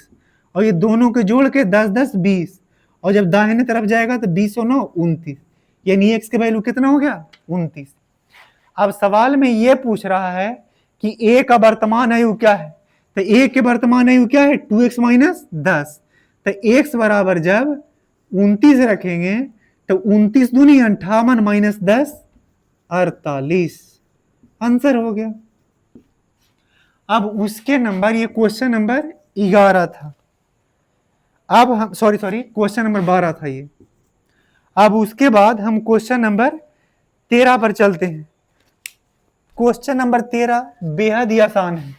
और ये दोनों के जोड़ के 10 10 20, और जब दाहिने तरफ जाएगा तो 20 और 9 29, यानी x के वैल्यू कितना हो गया? 29। अब सवाल में ये पूछ रहा है कि a का वर्तमान आयु क्या है? तो a के वर्तमान आयु क्या है? 2x minus 10। तो x बराबर जब 29 रखेंगे तो 29 दूनी 58 माइनस 10 48 आंसर हो गया। अब उसके नंबर, ये क्वेश्चन नंबर 11 था। अब हम सॉरी क्वेश्चन नंबर 12 था ये। अब उसके बाद हम क्वेश्चन नंबर 13 पर चलते हैं। क्वेश्चन नंबर 13 बेहद ही आसान है।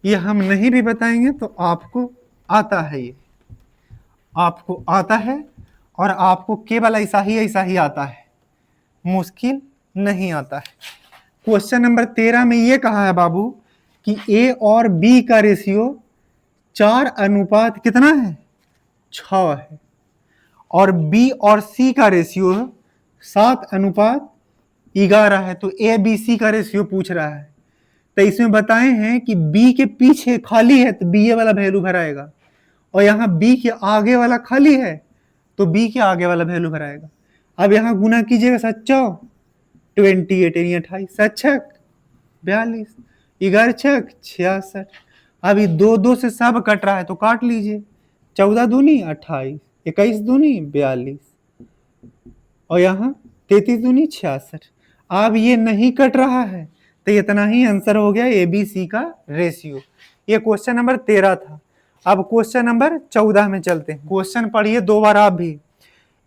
ये हम नहीं भी बताएंगे तो आपको आता है, ये आपको आता है और आपको केवल ऐसा ही आता है, मुश्किल नहीं आता है। क्वेश्चन नंबर 13 में ये कहा है बाबू कि ए और बी का रेशियो 4 अनुपात कितना है, 6 है, और बी और सी का रेशियो 7 अनुपात 11 है। तो ए बी सी का रेशियो पूछ रहा है। तो इसमें बताए हैं कि बी के पीछे खाली है तो बी ए वाला वैल्यू भराएगा, और यहाँ बी के आगे वाला खाली है तो बी के आगे वाला वैल्यू भराएगा। अब यहाँ गुना कीजिएगा, सच्चो 28 यानी 28, सच्छक 42, 11 छक 66। अभी 2 से सब कट रहा है तो काट लीजिए, 14 दूनी 28, 21 दूनी 42, और यहाँ 33 दूनी 66। अब ये नहीं कट रहा है तो इतना ही आंसर हो गया ए बी सी का रेशियो। ये क्वेश्चन नंबर 13 था। अब क्वेश्चन नंबर 14 में चलते हैं। क्वेश्चन पढ़िए 2 बार आप भी।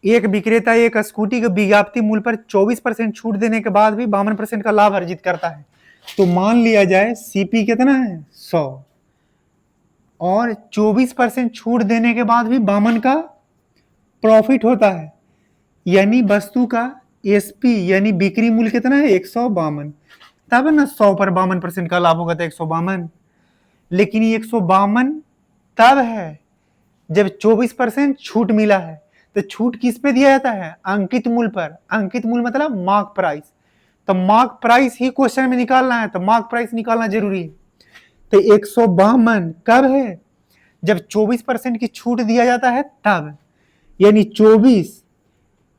एक विक्रेता एक स्कूटी के विज्ञापित मूल्य पर 24% छूट देने के बाद भी 52% का लाभ अर्जित करता है। तो मान लिया जाए सीपी कितना है, 100, और 24% छूट देने के बाद भी 52 का प्रॉफिट होता है, यानी वस्तु का एसपी यानी बिक्री मूल्य कितना है, 152। तब ना 100 पर 52% का लाभ होगा तो 152। लेकिन ये 152 तब है जब 24% छूट मिला है। तो छूट किस पे दिया जाता है, अंकित मूल्य पर। अंकित मूल्य मतलब मार्क प्राइस। तो मार्क प्राइस ही क्वेश्चन में निकालना है, तो मार्क प्राइस निकालना जरूरी है। तो 152 कब है, जब 24% की छूट दिया जाता है तब, यानी 24,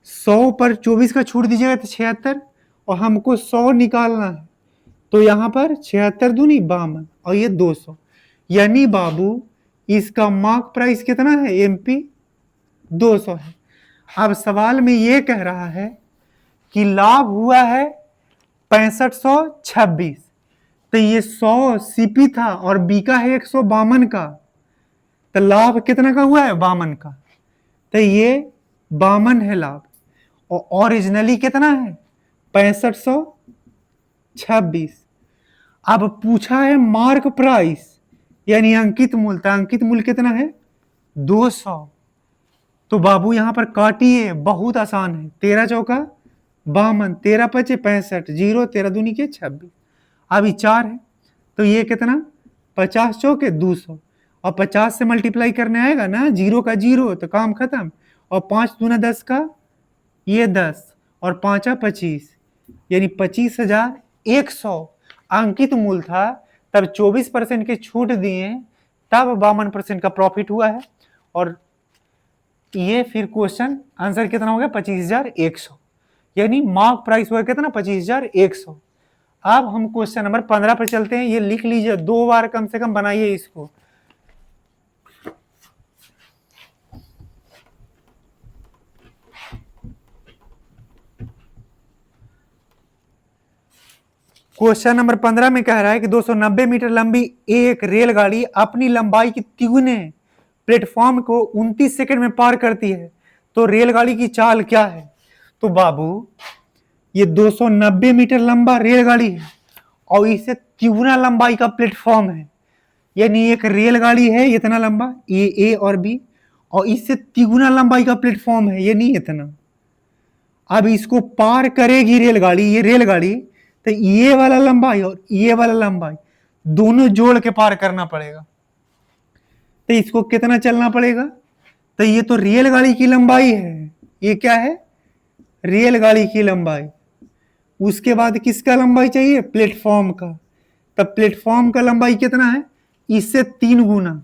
100 पर 24 का छूट दीजिएगा तो 76, और हमको 100 निकालना है तो यहाँ पर 76 दूनी 52 और ये 200, यानी बाबू इसका मार्क प्राइस कितना है, एमपी 200 है। अब सवाल में ये कह रहा है कि लाभ हुआ है 6526, तो ये 100 सीपी था और बीका है 152 का, तो लाभ कितना का हुआ है, 52 का। तो ये 52 है लाभ, और ओरिजिनली कितना है 6526। अब पूछा है मार्क प्राइस यानी अंकित मूल्य, तो अंकित मूल्य कितना है 200। तो बाबू यहां पर काटिए, बहुत आसान है। 13 चौका 52, 13 पचे 65, 0 13 दूनी के 26। अभी 4 है तो ये कितना 50 चौके 200, और 50 से मल्टीप्लाई करने आएगा ना, 0 का 0 तो काम खत्म, और 5 दूना 10 का ये 10, और 5 25, यानी 25,100 अंकित मूल्य था। तब 24% की छूट दिए तब 52% का प्रॉफिट हुआ है, और ये फिर क्वेश्चन आंसर कितना हो गया 25,100, यानी मार्क प्राइस हुआ कितना 25,100। अब हम क्वेश्चन नंबर 15 पर चलते हैं। ये लिख लीजिए, 2 बार कम से कम बनाइए इसको। क्वेश्चन नंबर 15 में कह रहा है कि 290 मीटर लंबी एक रेलगाड़ी अपनी लंबाई की तिगुने प्लेटफॉर्म को 29 सेकंड में पार करती है, तो रेलगाड़ी की चाल क्या है। तो बाबू ये 290 मीटर लंबा रेलगाड़ी है और इसे तिगुना लंबाई का प्लेटफॉर्म है, यानी एक रेलगाड़ी है इतना लंबा, ये ए और बी, और इससे तिगुना लंबाई का प्लेटफॉर्म है, ये नहीं इतना। अब इसको पार करेगी रेलगाड़ी, ये रेलगाड़ी, तो ये वाला लंबाई और ये वाला लंबाई दोनों जोड़ के पार करना पड़ेगा। तो इसको कितना चलना पड़ेगा, तो ये तो रेलगाड़ी की लंबाई है, ये क्या है रेलगाड़ी की लंबाई। उसके बाद किसका लंबाई चाहिए, प्लेटफॉर्म का। तब प्लेटफॉर्म का लंबाई कितना है, इससे 3 गुना।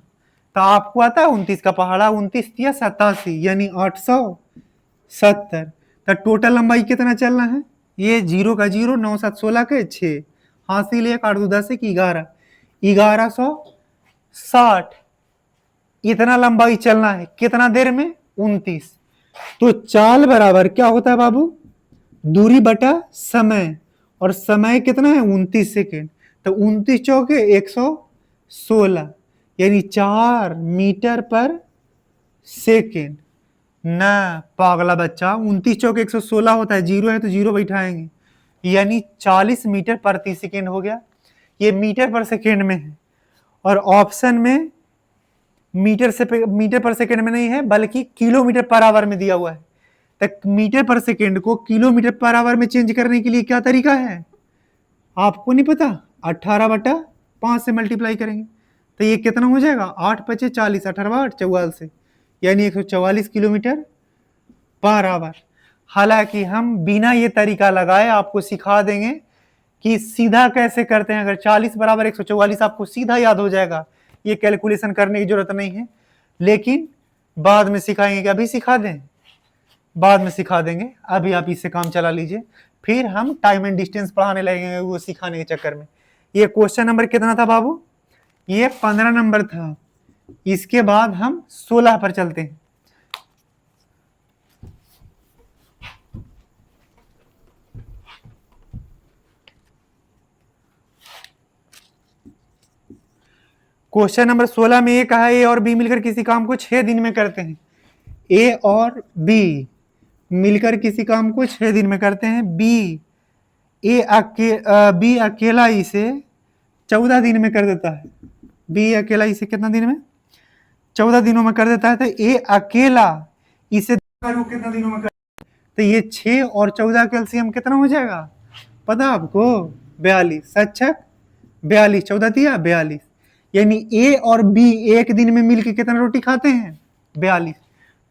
तो आपको आता है 29 का पहाड़ा, 29 या 87, यानी 870। तो टोटल लंबाई कितना चलना है, ये 0 का 0, 9 7 16 के 6, हासिल 1 8 2 10 11, 1160। इतना लंबाई चलना है कितना देर में, 29। तो चाल बराबर क्या होता है बाबू, दूरी बटा समय, और समय कितना है 29 सेकेंड, तो 29 चौके 116, यानी 4 मीटर पर सेकेंड। ना पागला बच्चा, 29 चौके 116 होता है, जीरो है तो जीरो बैठाएंगे, यानी 40 मीटर प्रति सेकेंड हो गया। ये मीटर पर सेकेंड में है, और ऑप्शन में मीटर पर सेकेंड में नहीं है, बल्कि किलोमीटर पर आवर में दिया हुआ है। तो मीटर पर सेकेंड को किलोमीटर पर आवर में चेंज करने के लिए क्या तरीका है आपको नहीं पता? 18/5 से मल्टीप्लाई करेंगे तो ये कितना हो जाएगा, 8 × 40, 18 44, यानी 144 किलोमीटर पर आवर। हालांकि हम बिना ये तरीका लगाए आपको सिखा देंगे कि सीधा कैसे करते हैं। अगर 40 = 144 आपको सीधा याद हो जाएगा, ये कैलकुलेशन करने की जरूरत नहीं है, लेकिन बाद में सिखाएंगे। कि अभी सिखा दें? बाद में सिखा देंगे, अभी आप इससे काम चला लीजिए, फिर हम टाइम एंड डिस्टेंस पढ़ाने लगेंगे वो सिखाने के चक्कर में। ये क्वेश्चन नंबर कितना था बाबू? ये 15 नंबर था। इसके बाद हम 16 पर चलते हैं। क्वेश्चन नंबर 16 में ये कहा है, ए और बी मिलकर किसी काम को 6 दिन में करते हैं। ए और बी मिलकर किसी काम को 6 दिन में करते हैं। बी अकेला इसे 14 दिन में कर देता है। बी अकेला इसे कितना दिन में? 14 दिनों में कर देता है। तो ए अकेला इसे कितना दिनों में कर, तो ये 6 और 14 का एलसीएम कितना हो जाएगा पता आपको? 42। सच 42, 14 दिया 42, यानी ए और बी एक दिन में मिलकर कितना रोटी खाते हैं? 42।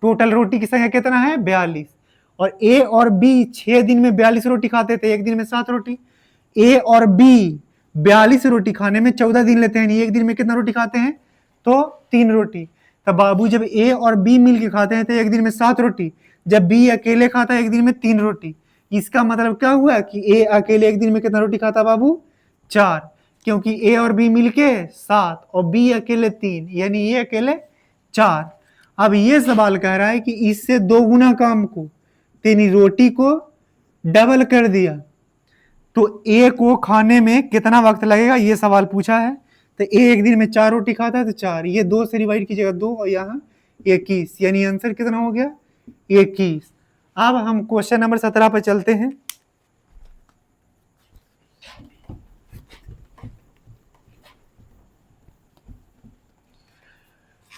टोटल रोटी की संख्या कितना है? 42। और ए और बी 6 दिन में 42 रोटी खाते थे, एक दिन में 7 रोटी। ए और बी 42 रोटी खाने में 14 दिन लेते हैं, एक दिन में कितना रोटी खाते हैं? तो 3 रोटी। तब बाबू जब ए और बी मिलके खाते हैं तो एक दिन में 7 रोटी, जब बी अकेले खाता है एक दिन में 3 रोटी। इसका मतलब क्या हुआ कि ए अकेले एक दिन में कितना रोटी खाता बाबू? 4, क्योंकि ए और बी मिलके 7 और बी अकेले 3, यानी ए अकेले 4। अब ये सवाल कह रहा है कि इससे 2 गुना काम को, यानी रोटी को डबल कर दिया, तो ए को खाने में कितना वक्त लगेगा, ये सवाल पूछा है। तो ए एक दिन में 4 रोटी खाता है तो 4, ये 2 से डिवाइड कीजिएगा 2, और यहाँ 21, यानी आंसर कितना हो गया? 21। अब हम क्वेश्चन नंबर 17 पर चलते हैं।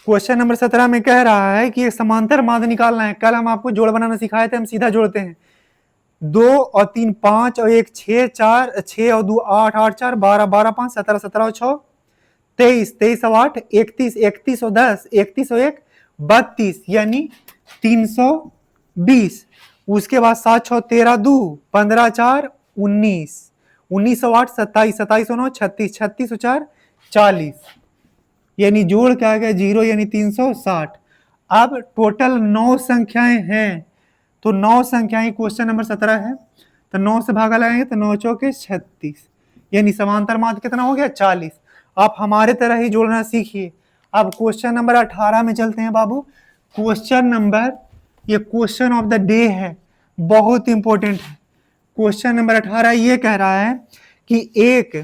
क्वेश्चन नंबर 17 में कह रहा है कि एक समांतर माध्य निकालना है। कल हम आपको जोड़ बनाना सिखाए थे, हम सीधा जोड़ते हैं। 2 और 3 5 और 1 6, 4 6 और 2 8 8 4 12 12 5 17 17 और 6 23 23 और 8 31 31 और 10 31 और 1 32, यानी 320। उसके बाद 7 6 13 2 15 4 19 19 और 8 27 27 और 9 36 36 और 4 40, यानी जोड़ क्या आ गया? 0, यानी 360। अब टोटल 9 संख्याएं हैं, तो 9 संख्याएं क्वेश्चन नंबर 17 है, तो 9 से भागा लगाएंगे तो 9 चौके 36, यानी समांतर माध्य कितना हो गया? 40। आप हमारे तरह ही जोड़ना सीखिए। अब क्वेश्चन नंबर 18 में चलते हैं बाबू। क्वेश्चन नंबर, ये क्वेश्चन ऑफ द डे है, बहुत इंपॉर्टेंट है। क्वेश्चन नंबर 18 ये कह रहा है कि एक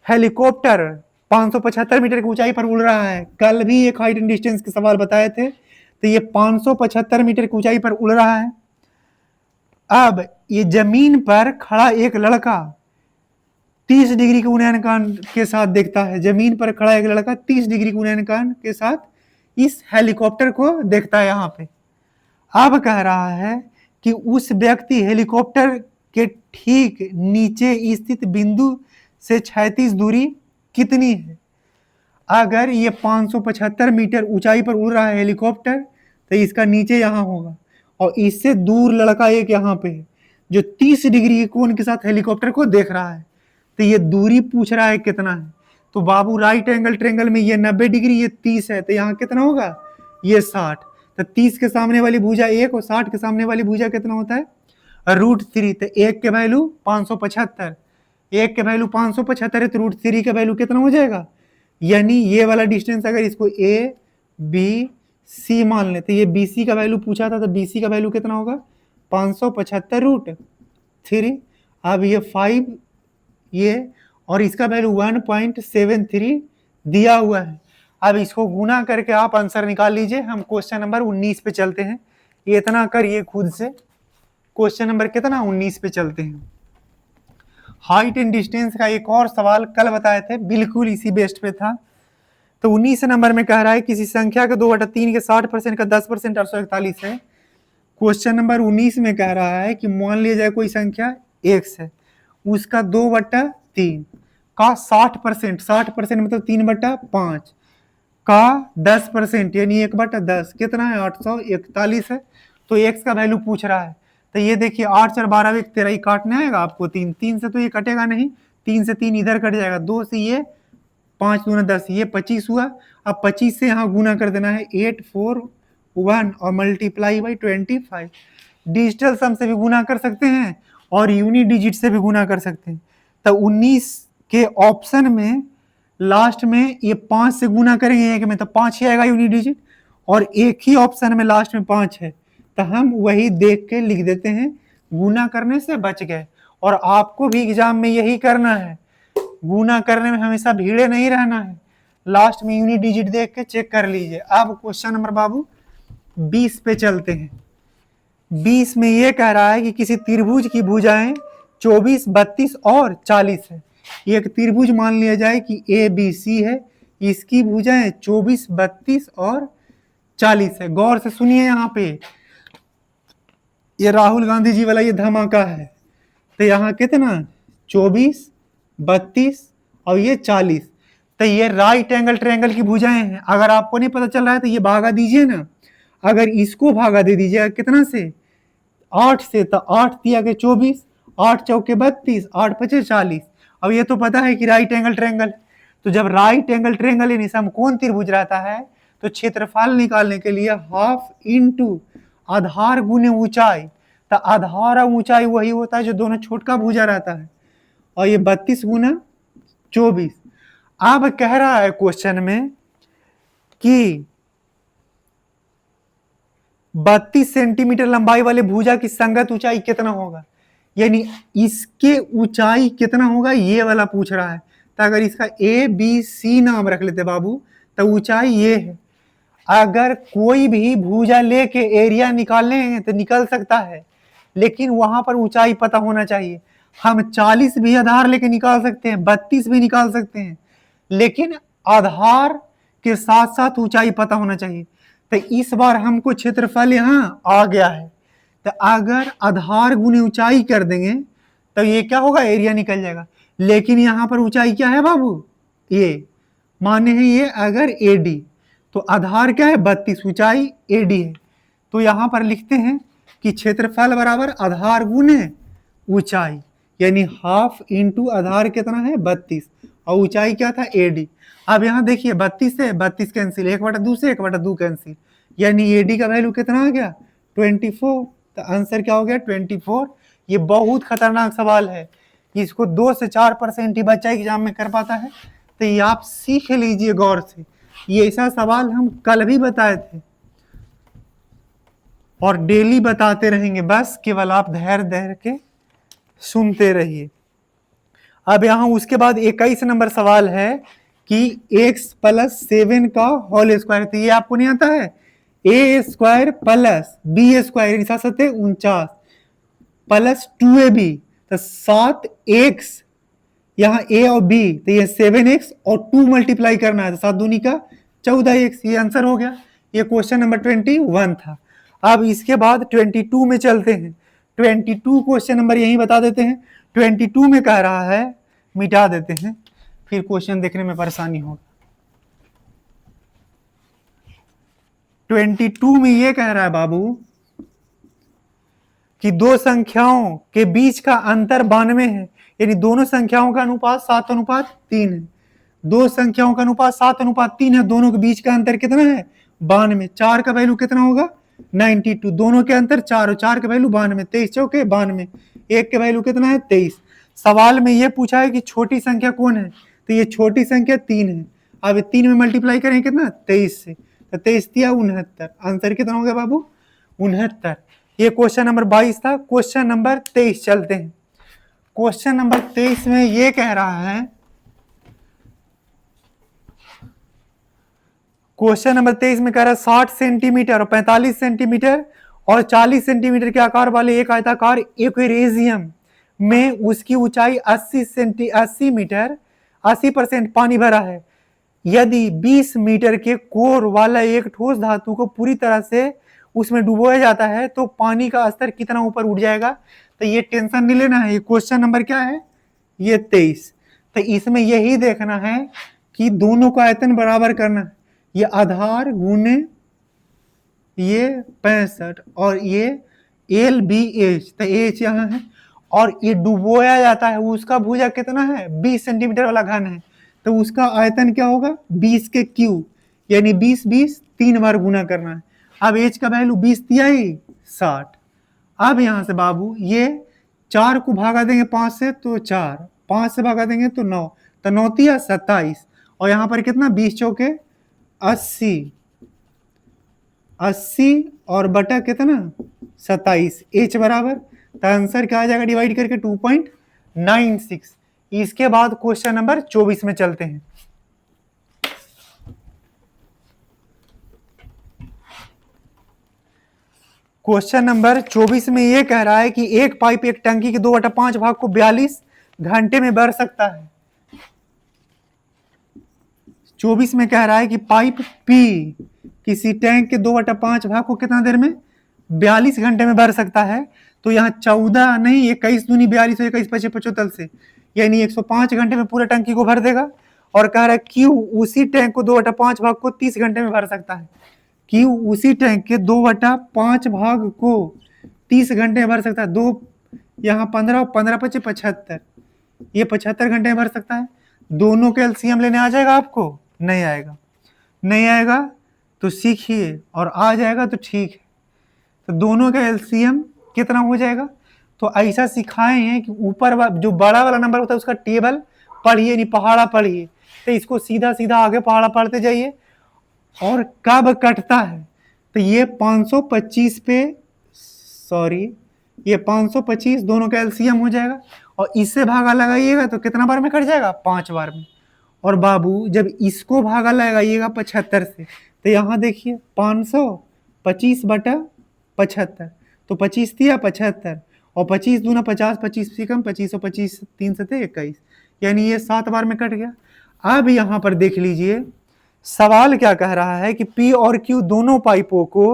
हेलीकॉप्टर 575 मीटर की ऊंचाई पर उड़ रहा है। कल भी एक हाइट एंड डिस्टेंस के सवाल बताए थे, तो ये 575 मीटर की ऊंचाई पर उड़ रहा है। अब ये जमीन पर खड़ा एक लड़का 30 डिग्री के उन्नयन के साथ देखता है। जमीन पर खड़ा एक लड़का 30 डिग्री के उन्नयन के साथ इस हेलीकॉप्टर को देखता है। यहाँ पे अब कह रहा है कि उस व्यक्ति हेलीकॉप्टर के ठीक नीचे स्थित बिंदु से 36 दूरी कितनी है? अगर ये 575 मीटर ऊंचाई पर उड़ रहा है हेलीकॉप्टर, तो इसका नीचे यहाँ होगा, और इससे दूर लड़का एक यहाँ पे है जो 30 डिग्री के कोण के साथ हेलीकॉप्टर को देख रहा है। तो ये दूरी पूछ रहा है कितना है। तो बाबू राइट एंगल ट्रेंगल में ये 90 डिग्री, ये 30 है, तो यहाँ कितना होगा? ये 60। तो 30 के सामने वाली भुजा 1 और 60 के सामने वाली भुजा कितना होता है? √3। तो 1 के वैल्यू 575, 1 के वैल्यू 575 है, तो √3 का वैल्यू कितना हो जाएगा? यानी ये वाला डिस्टेंस अगर इसको ए बी सी मान लेते, ये BC का वैल्यू पूछा था, तो BC का वैल्यू कितना होगा? 575 रूट 3, अब ये 5 ये, और इसका वैल्यू 1.73 दिया हुआ है। अब इसको गुना करके आप आंसर निकाल लीजिए। हम क्वेश्चन नंबर 19 पे चलते हैं। ये इतना करिए खुद से। क्वेश्चन नंबर कितना 19 पे चलते हैं। हाइट एंड डिस्टेंस का एक और सवाल कल बताए थे, बिल्कुल इसी बेस्ट पे था। तो 19 नंबर में कह रहा है किसी संख्या का 2/3 के 60% का 10% 841 है। क्वेश्चन नंबर 19 में कह रहा है कि मान लिया जाए कोई संख्या x है, उसका 2/3 का 60%, 60% मतलब 3/5 का 10% यानी 1/10 कितना है 841 है। तो x का वैल्यू पूछ रहा है। तो ये देखिए 8 4 12 1 13 ही काटना आएगा आपको। 3 3 से तो ये कटेगा नहीं, 3 से 3 इधर कट जाएगा, 2 से ये 5 दूना 10, ये 25 हुआ। अब 25 से यहाँ गुना कर देना है 8 4 1 और मल्टीप्लाई बाई 25। डिजिटल सम से भी गुना कर सकते हैं और यूनिट डिजिट से भी गुना कर सकते हैं। तो 19 के ऑप्शन में लास्ट में ये 5 से गुना करेंगे एक में, तो 5 ही आएगा यूनिट डिजिट, और एक ही ऑप्शन में लास्ट में 5 है, तो हम वही देख के लिख देते हैं। गुना करने से बच गए। और आपको भी एग्जाम में यही करना है, गुना करने में हमेशा भीड़े नहीं रहना है, लास्ट में यूनिट डिजिट देख के चेक कर लीजिए। अब क्वेश्चन नंबर बाबू 20 पे चलते हैं। 20 में ये कह रहा है कि किसी त्रिभुज की भुजाएं 24, 32 और 40 है। एक त्रिभुज मान लिया जाए कि ABC है, इसकी भुजाएं 24, 32 और 40 है। गौर से सुनिए, यहाँ पे ये राहुल गांधी जी वाला ये धमाका है। तो यहाँ कितना 24, 32 और ये 40। तो ये राइट एंगल ट्रायंगल की भुजाएं हैं। अगर आपको नहीं पता चल रहा है तो ये भागा दीजिए ना। अगर इसको भागा दे दीजिएगा कितना से 8 से, तो 8 दिया के 24, 8 चौके 32, 8 पचे 40। अब ये तो पता है कि राइट एंगल ट्रायंगल। तो जब राइट एंगल ट्रायंगल यानी समकोण त्रिभुज रहता है तो क्षेत्रफल निकालने के लिए हाफ इंटू आधार गुने ऊंचाई। तो आधार और ऊंचाई वही होता है जो दोनों छोटका भुजा रहता है, और ये 32 गुना 24। अब कह रहा है क्वेश्चन में कि 32 सेंटीमीटर लंबाई वाले भुजा की संगत ऊंचाई कितना होगा, यानी इसके ऊंचाई कितना होगा ये वाला पूछ रहा है। तो अगर इसका ABC नाम रख लेते बाबू, तो ऊंचाई ये है। अगर कोई भी भुजा लेके एरिया निकालने हैं तो निकल सकता है, लेकिन वहां पर ऊंचाई पता होना चाहिए। हम 40 भी आधार लेके निकाल सकते हैं, 32 भी निकाल सकते हैं, लेकिन आधार के साथ साथ ऊंचाई पता होना चाहिए। तो इस बार हमको क्षेत्रफल यहाँ आ गया है, तो अगर आधार गुने ऊंचाई कर देंगे तो ये क्या होगा, एरिया निकल जाएगा। लेकिन यहाँ पर ऊंचाई क्या है बाबू, ये माने हैं ये अगर AD, तो आधार क्या है 32, ऊंचाई AD है। तो यहाँ पर लिखते हैं कि क्षेत्रफल बराबर आधार गुने ऊंचाई, यानी हाफ इंटू आधार कितना है 32 और ऊंचाई क्या था AD। अब यहाँ देखिए 32 से 32 कैंसिल, 1/2 से 1/2 कैंसिल, यानी AD का वैल्यू कितना आ गया 24। तो आंसर क्या हो गया 24। ये बहुत खतरनाक सवाल है, इसको 2 से 4% ही बच्चा एग्जाम में कर पाता है। तो ये आप सीख लीजिए गौर से। ये ऐसा सवाल हम कल भी बताए थे और डेली बताते रहेंगे, बस केवल आप धैर्य धैर्य के सुनते रहिए। अब यहाँ उसके बाद 21 नंबर सवाल है कि x + 7 का होल स्क्वायर। तो ये आपको नहीं आता है, a² + b² साथ 49 प्लस 2ab, तो 7x, यहाँ a और b, तो ये 7x और 2 मल्टीप्लाई करना है, तो 7 दूनी का 14x। ये आंसर हो गया। ये क्वेश्चन नंबर 21 था। अब इसके बाद 22 में चलते हैं। 22 क्वेश्चन नंबर यही बता देते हैं। 22 में कह रहा है, मिटा देते हैं फिर क्वेश्चन देखने में परेशानी होगा। 22 में ये कह रहा है बाबू कि दो संख्याओं के बीच का अंतर 92 है, यानी दोनों संख्याओं का अनुपात 7:3 है। दो संख्याओं का अनुपात 7:3 है, दोनों के बीच का अंतर कितना है 92। 4 का वैल्यू कितना होगा 92, दोनों के अंतर 4 और 4 का वैल्यू 92, 23 चौके 92, 1 के वैल्यू कितना है 23। सवाल में ये पूछा है कि छोटी संख्या कौन है, तो ये छोटी संख्या 3 है। अब 3 में मल्टीप्लाई करें कितना 23 से, तो 23 दिया 69। आंसर कितना हो गया बाबू 69। ये क्वेश्चन नंबर 22 था। क्वेश्चन नंबर 23 चलते हैं। क्वेश्चन नंबर 23 में ये कह रहा है, क्वेश्चन नंबर 23 में कह रहा है 60 सेंटीमीटर और 45 सेंटीमीटर और 40 सेंटीमीटर के आकार वाले एक आयताकार एक्वेरियम में उसकी ऊंचाई 80 मीटर 80% पानी भरा है। यदि 20 मीटर के कोर वाला एक ठोस धातु को पूरी तरह से उसमें डुबोया जाता है तो पानी का स्तर कितना ऊपर उठ जाएगा। तो ये टेंशन नहीं लेना है। ये क्वेश्चन नंबर क्या है, ये 23। तो इसमें यही देखना है कि दोनों का आयतन बराबर करना है। ये आधार गुने ये 65 और ये LBH, तो एच यहाँ है और ये डुबोया जाता है उसका भुजा कितना है 20 सेंटीमीटर वाला घन है, तो उसका आयतन क्या होगा 20 के क्यूब, यानी 20 20 3 बार गुना करना है। अब एच का वैल्यू 20 दिया ही 60। अब यहां से बाबू ये 4 को भागा देंगे 5 से तो 4, 5 से भागा देंगे तो 9, तो 9 तिया 27 और यहाँ पर कितना 20 चौके 80, 80 और बटा कितना 27, एच बराबर, तो आंसर क्या आ जाएगा डिवाइड करके 2.96। इसके बाद क्वेश्चन नंबर 24 में चलते हैं। क्वेश्चन नंबर 24 में यह कह रहा है कि एक पाइप एक टंकी के 2/5 भाग को 42 घंटे में भर सकता है। 24 में कह रहा है कि पाइप P किसी टैंक के 2/5 भाग को कितना देर में 42 घंटे में भर सकता है। तो यहाँ 14 नहीं 21 दूनी 42 21 25 75 से, यानी 105 घंटे में पूरे टंकी को भर देगा। और कह रहा है Q उसी टैंक को 2/5 भाग को 30 घंटे में भर सकता है। Q उसी टैंक के 2/5 भाग को 30 घंटे में भर सकता है। 2 यहाँ 15 15 25 75, ये 75 घंटे में भर सकता है। दोनों के एलसीएम लेने आ जाएगा आपको, नहीं आएगा, नहीं आएगा तो सीखिए और आ जाएगा तो ठीक है। तो दोनों का एलसीएम कितना हो जाएगा, तो ऐसा सिखाए हैं कि ऊपर जो बड़ा वाला नंबर होता है उसका टेबल पढ़िए, नहीं पहाड़ा पढ़िए। तो इसको सीधा सीधा आगे पहाड़ा पढ़ते जाइए और कब कटता है, तो ये 525 पे सॉरी ये 525 दोनों का एलसीएम हो जाएगा और इससे भागा लगाइएगा तो कितना बार में कट जाएगा 5 बार में। और बाबू जब इसको भागा लगाइएगा 75 से, तो यहाँ देखिए 525 बटा 75, तो 25 दिया 75 और 25 दूना 50, 25 से कम 25 और 25 3 से 21, यानी ये 7 बार में कट गया। अब यहाँ पर देख लीजिए सवाल क्या कह रहा है कि P और Q दोनों पाइपों को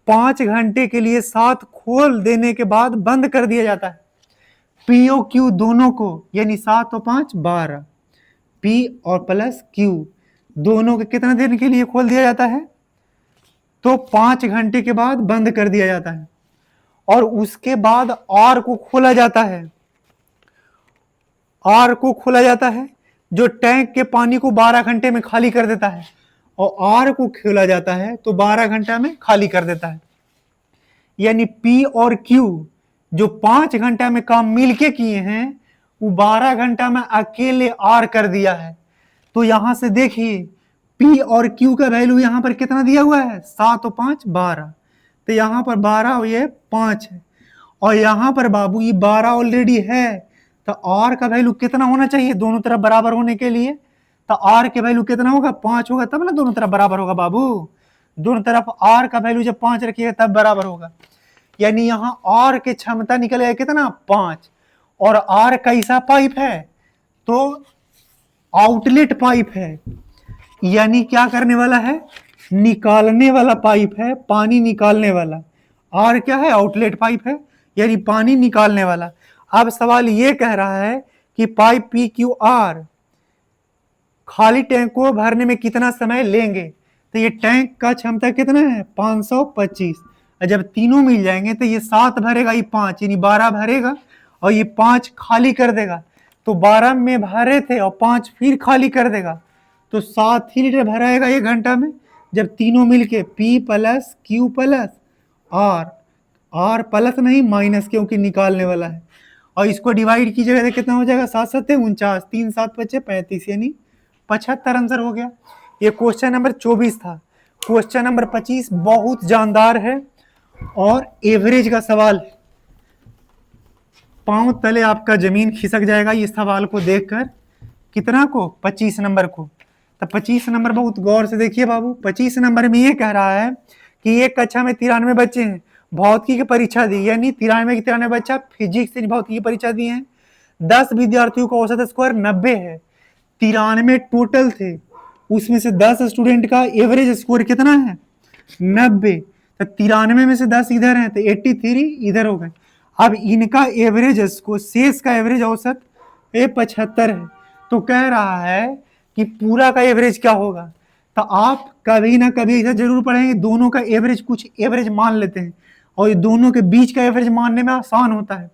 5 घंटे के लिए साथ खोल देने के बाद बंद कर दिया जाता है। P और Q दोनों को, यानी 7 और 5 12, P और प्लस Q दोनों को कितना देर के लिए खोल दिया जाता है, तो 5 घंटे के बाद बंद कर दिया जाता है। और उसके बाद R को खोला जाता है, R को खोला जाता है जो टैंक के पानी को 12 घंटे में खाली कर देता है, और R को खोला जाता है तो 12 घंटा में खाली कर देता है। यानी P और Q जो 5 घंटा में काम मिलके किए हैं वो 12 घंटा में अकेले R कर दिया है। तो यहां से देखिए P और Q का वैल्यू यहां पर कितना दिया हुआ है 7 और 5 12, तो यहां पर 12 और ये 5 है, और यहां पर बाबू ये 12 ऑलरेडी है, तो R का वैल्यू कितना होना चाहिए दोनों तरफ बराबर होने के लिए, तो R के वैल्यू कितना होगा 5 होगा तब ना दोनों तरफ बराबर होगा बाबू। दोनों तरफ R का वैल्यू जब 5 रखिएगा तब बराबर होगा। यानी यहाँ R की क्षमता निकलेगा कितना 5, और R कैसा पाइप है, तो आउटलेट पाइप है, यानी क्या करने वाला है निकालने वाला पाइप है, पानी निकालने वाला। R क्या है आउटलेट पाइप है, यानी पानी निकालने वाला। अब सवाल ये कह रहा है कि पाइप PQR खाली टैंक को भरने में कितना समय लेंगे, तो ये टैंक का क्षमता कितना है 525, और जब तीनों मिल जाएंगे तो ये 7 भरेगा, ये 5 यानी 12 भरेगा और ये 5 खाली कर देगा, तो 12 में भरे थे और 5 फिर खाली कर देगा, तो 7 ही लीटर भराएगा 1 घंटा में। जब तीनों मिलके P plus Q plus R plus नहीं माइनस क्योंकि निकालने वाला है, और इसको डिवाइड कीजिएगा तो कितना हो जाएगा 7 7 49, 3 7 25 35, यानी 75 आंसर हो गया। ये क्वेश्चन नंबर 24 था। क्वेश्चन नंबर 25 बहुत जानदार है और एवरेज का सवाल है। पांव तले आपका जमीन खिसक जाएगा इस सवाल को देखकर। कितना को? 25 नंबर को। तो 25 नंबर बहुत गौर से देखिए बाबू। 25 नंबर में ये कह रहा है कि एक कक्षा में 93 बच्चे हैं, भौतिकी की परीक्षा दी, यानी 93 के 93 बच्चा फिजिक्स से भौतिकी की परीक्षा दिए हैं। 10 विद्यार्थियों का औसत स्कोर 90 है। 93 टोटल थे, उसमें से 10 स्टूडेंट का एवरेज स्कोर कितना है? 90। तो 93 में से 10 इधर है तो 83 इधर हो गए। अब इनका एवरेज स्कोर, शेष का एवरेज औसत 75 है। तो कह रहा है कि पूरा का एवरेज क्या होगा। तो आप कभी ना कभी इधर जरूर पढ़ेंगे, दोनों का एवरेज कुछ एवरेज मान लेते हैं और ये दोनों के बीच का एवरेज मानने में आसान होता है।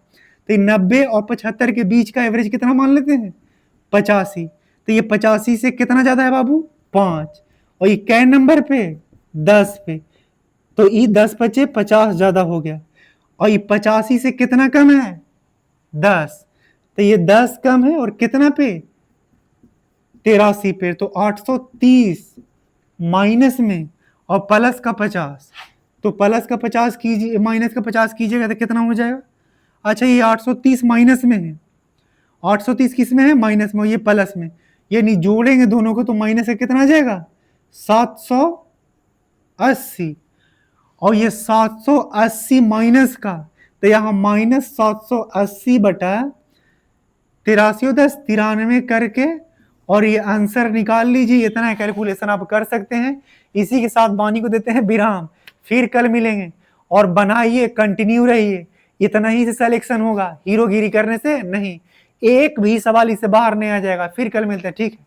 तो 90 और 75 के बीच का एवरेज कितना मान लेते हैं? 85। तो ये 85 से कितना ज्यादा है बाबू? 5। और ये कै नंबर पे? 10 पे। तो ये 10 बचे 50 ज्यादा हो गया। और ये 85 से कितना कम है? 10। तो ये 10 कम है और कितना पे? 83 पे। तो 830 माइनस में और प्लस का 50। तो प्लस का 50 कीजिए, माइनस का 50 कीजिएगा तो कितना हो जाएगा? अच्छा, ये 830 माइनस में है। 830 किस में है? माइनस में। ये प्लस में, ये नहीं जोड़ेंगे दोनों को तो माइनस से कितना आ जाएगा? 780। और ये 780 माइनस का, तो यहां माइनस 780 बटा 83 10 93 करके और ये आंसर निकाल लीजिए। इतना कैलकुलेशन आप कर सकते हैं। इसी के साथ वाणी को देते हैं विराम। फिर कल मिलेंगे और बनाइए, कंटिन्यू रहिए। इतना ही से सिलेक्शन होगा, हीरोगिरी करने से नहीं। एक भी सवाल इससे बाहर नहीं आ जाएगा। फिर कल मिलते हैं, ठीक है।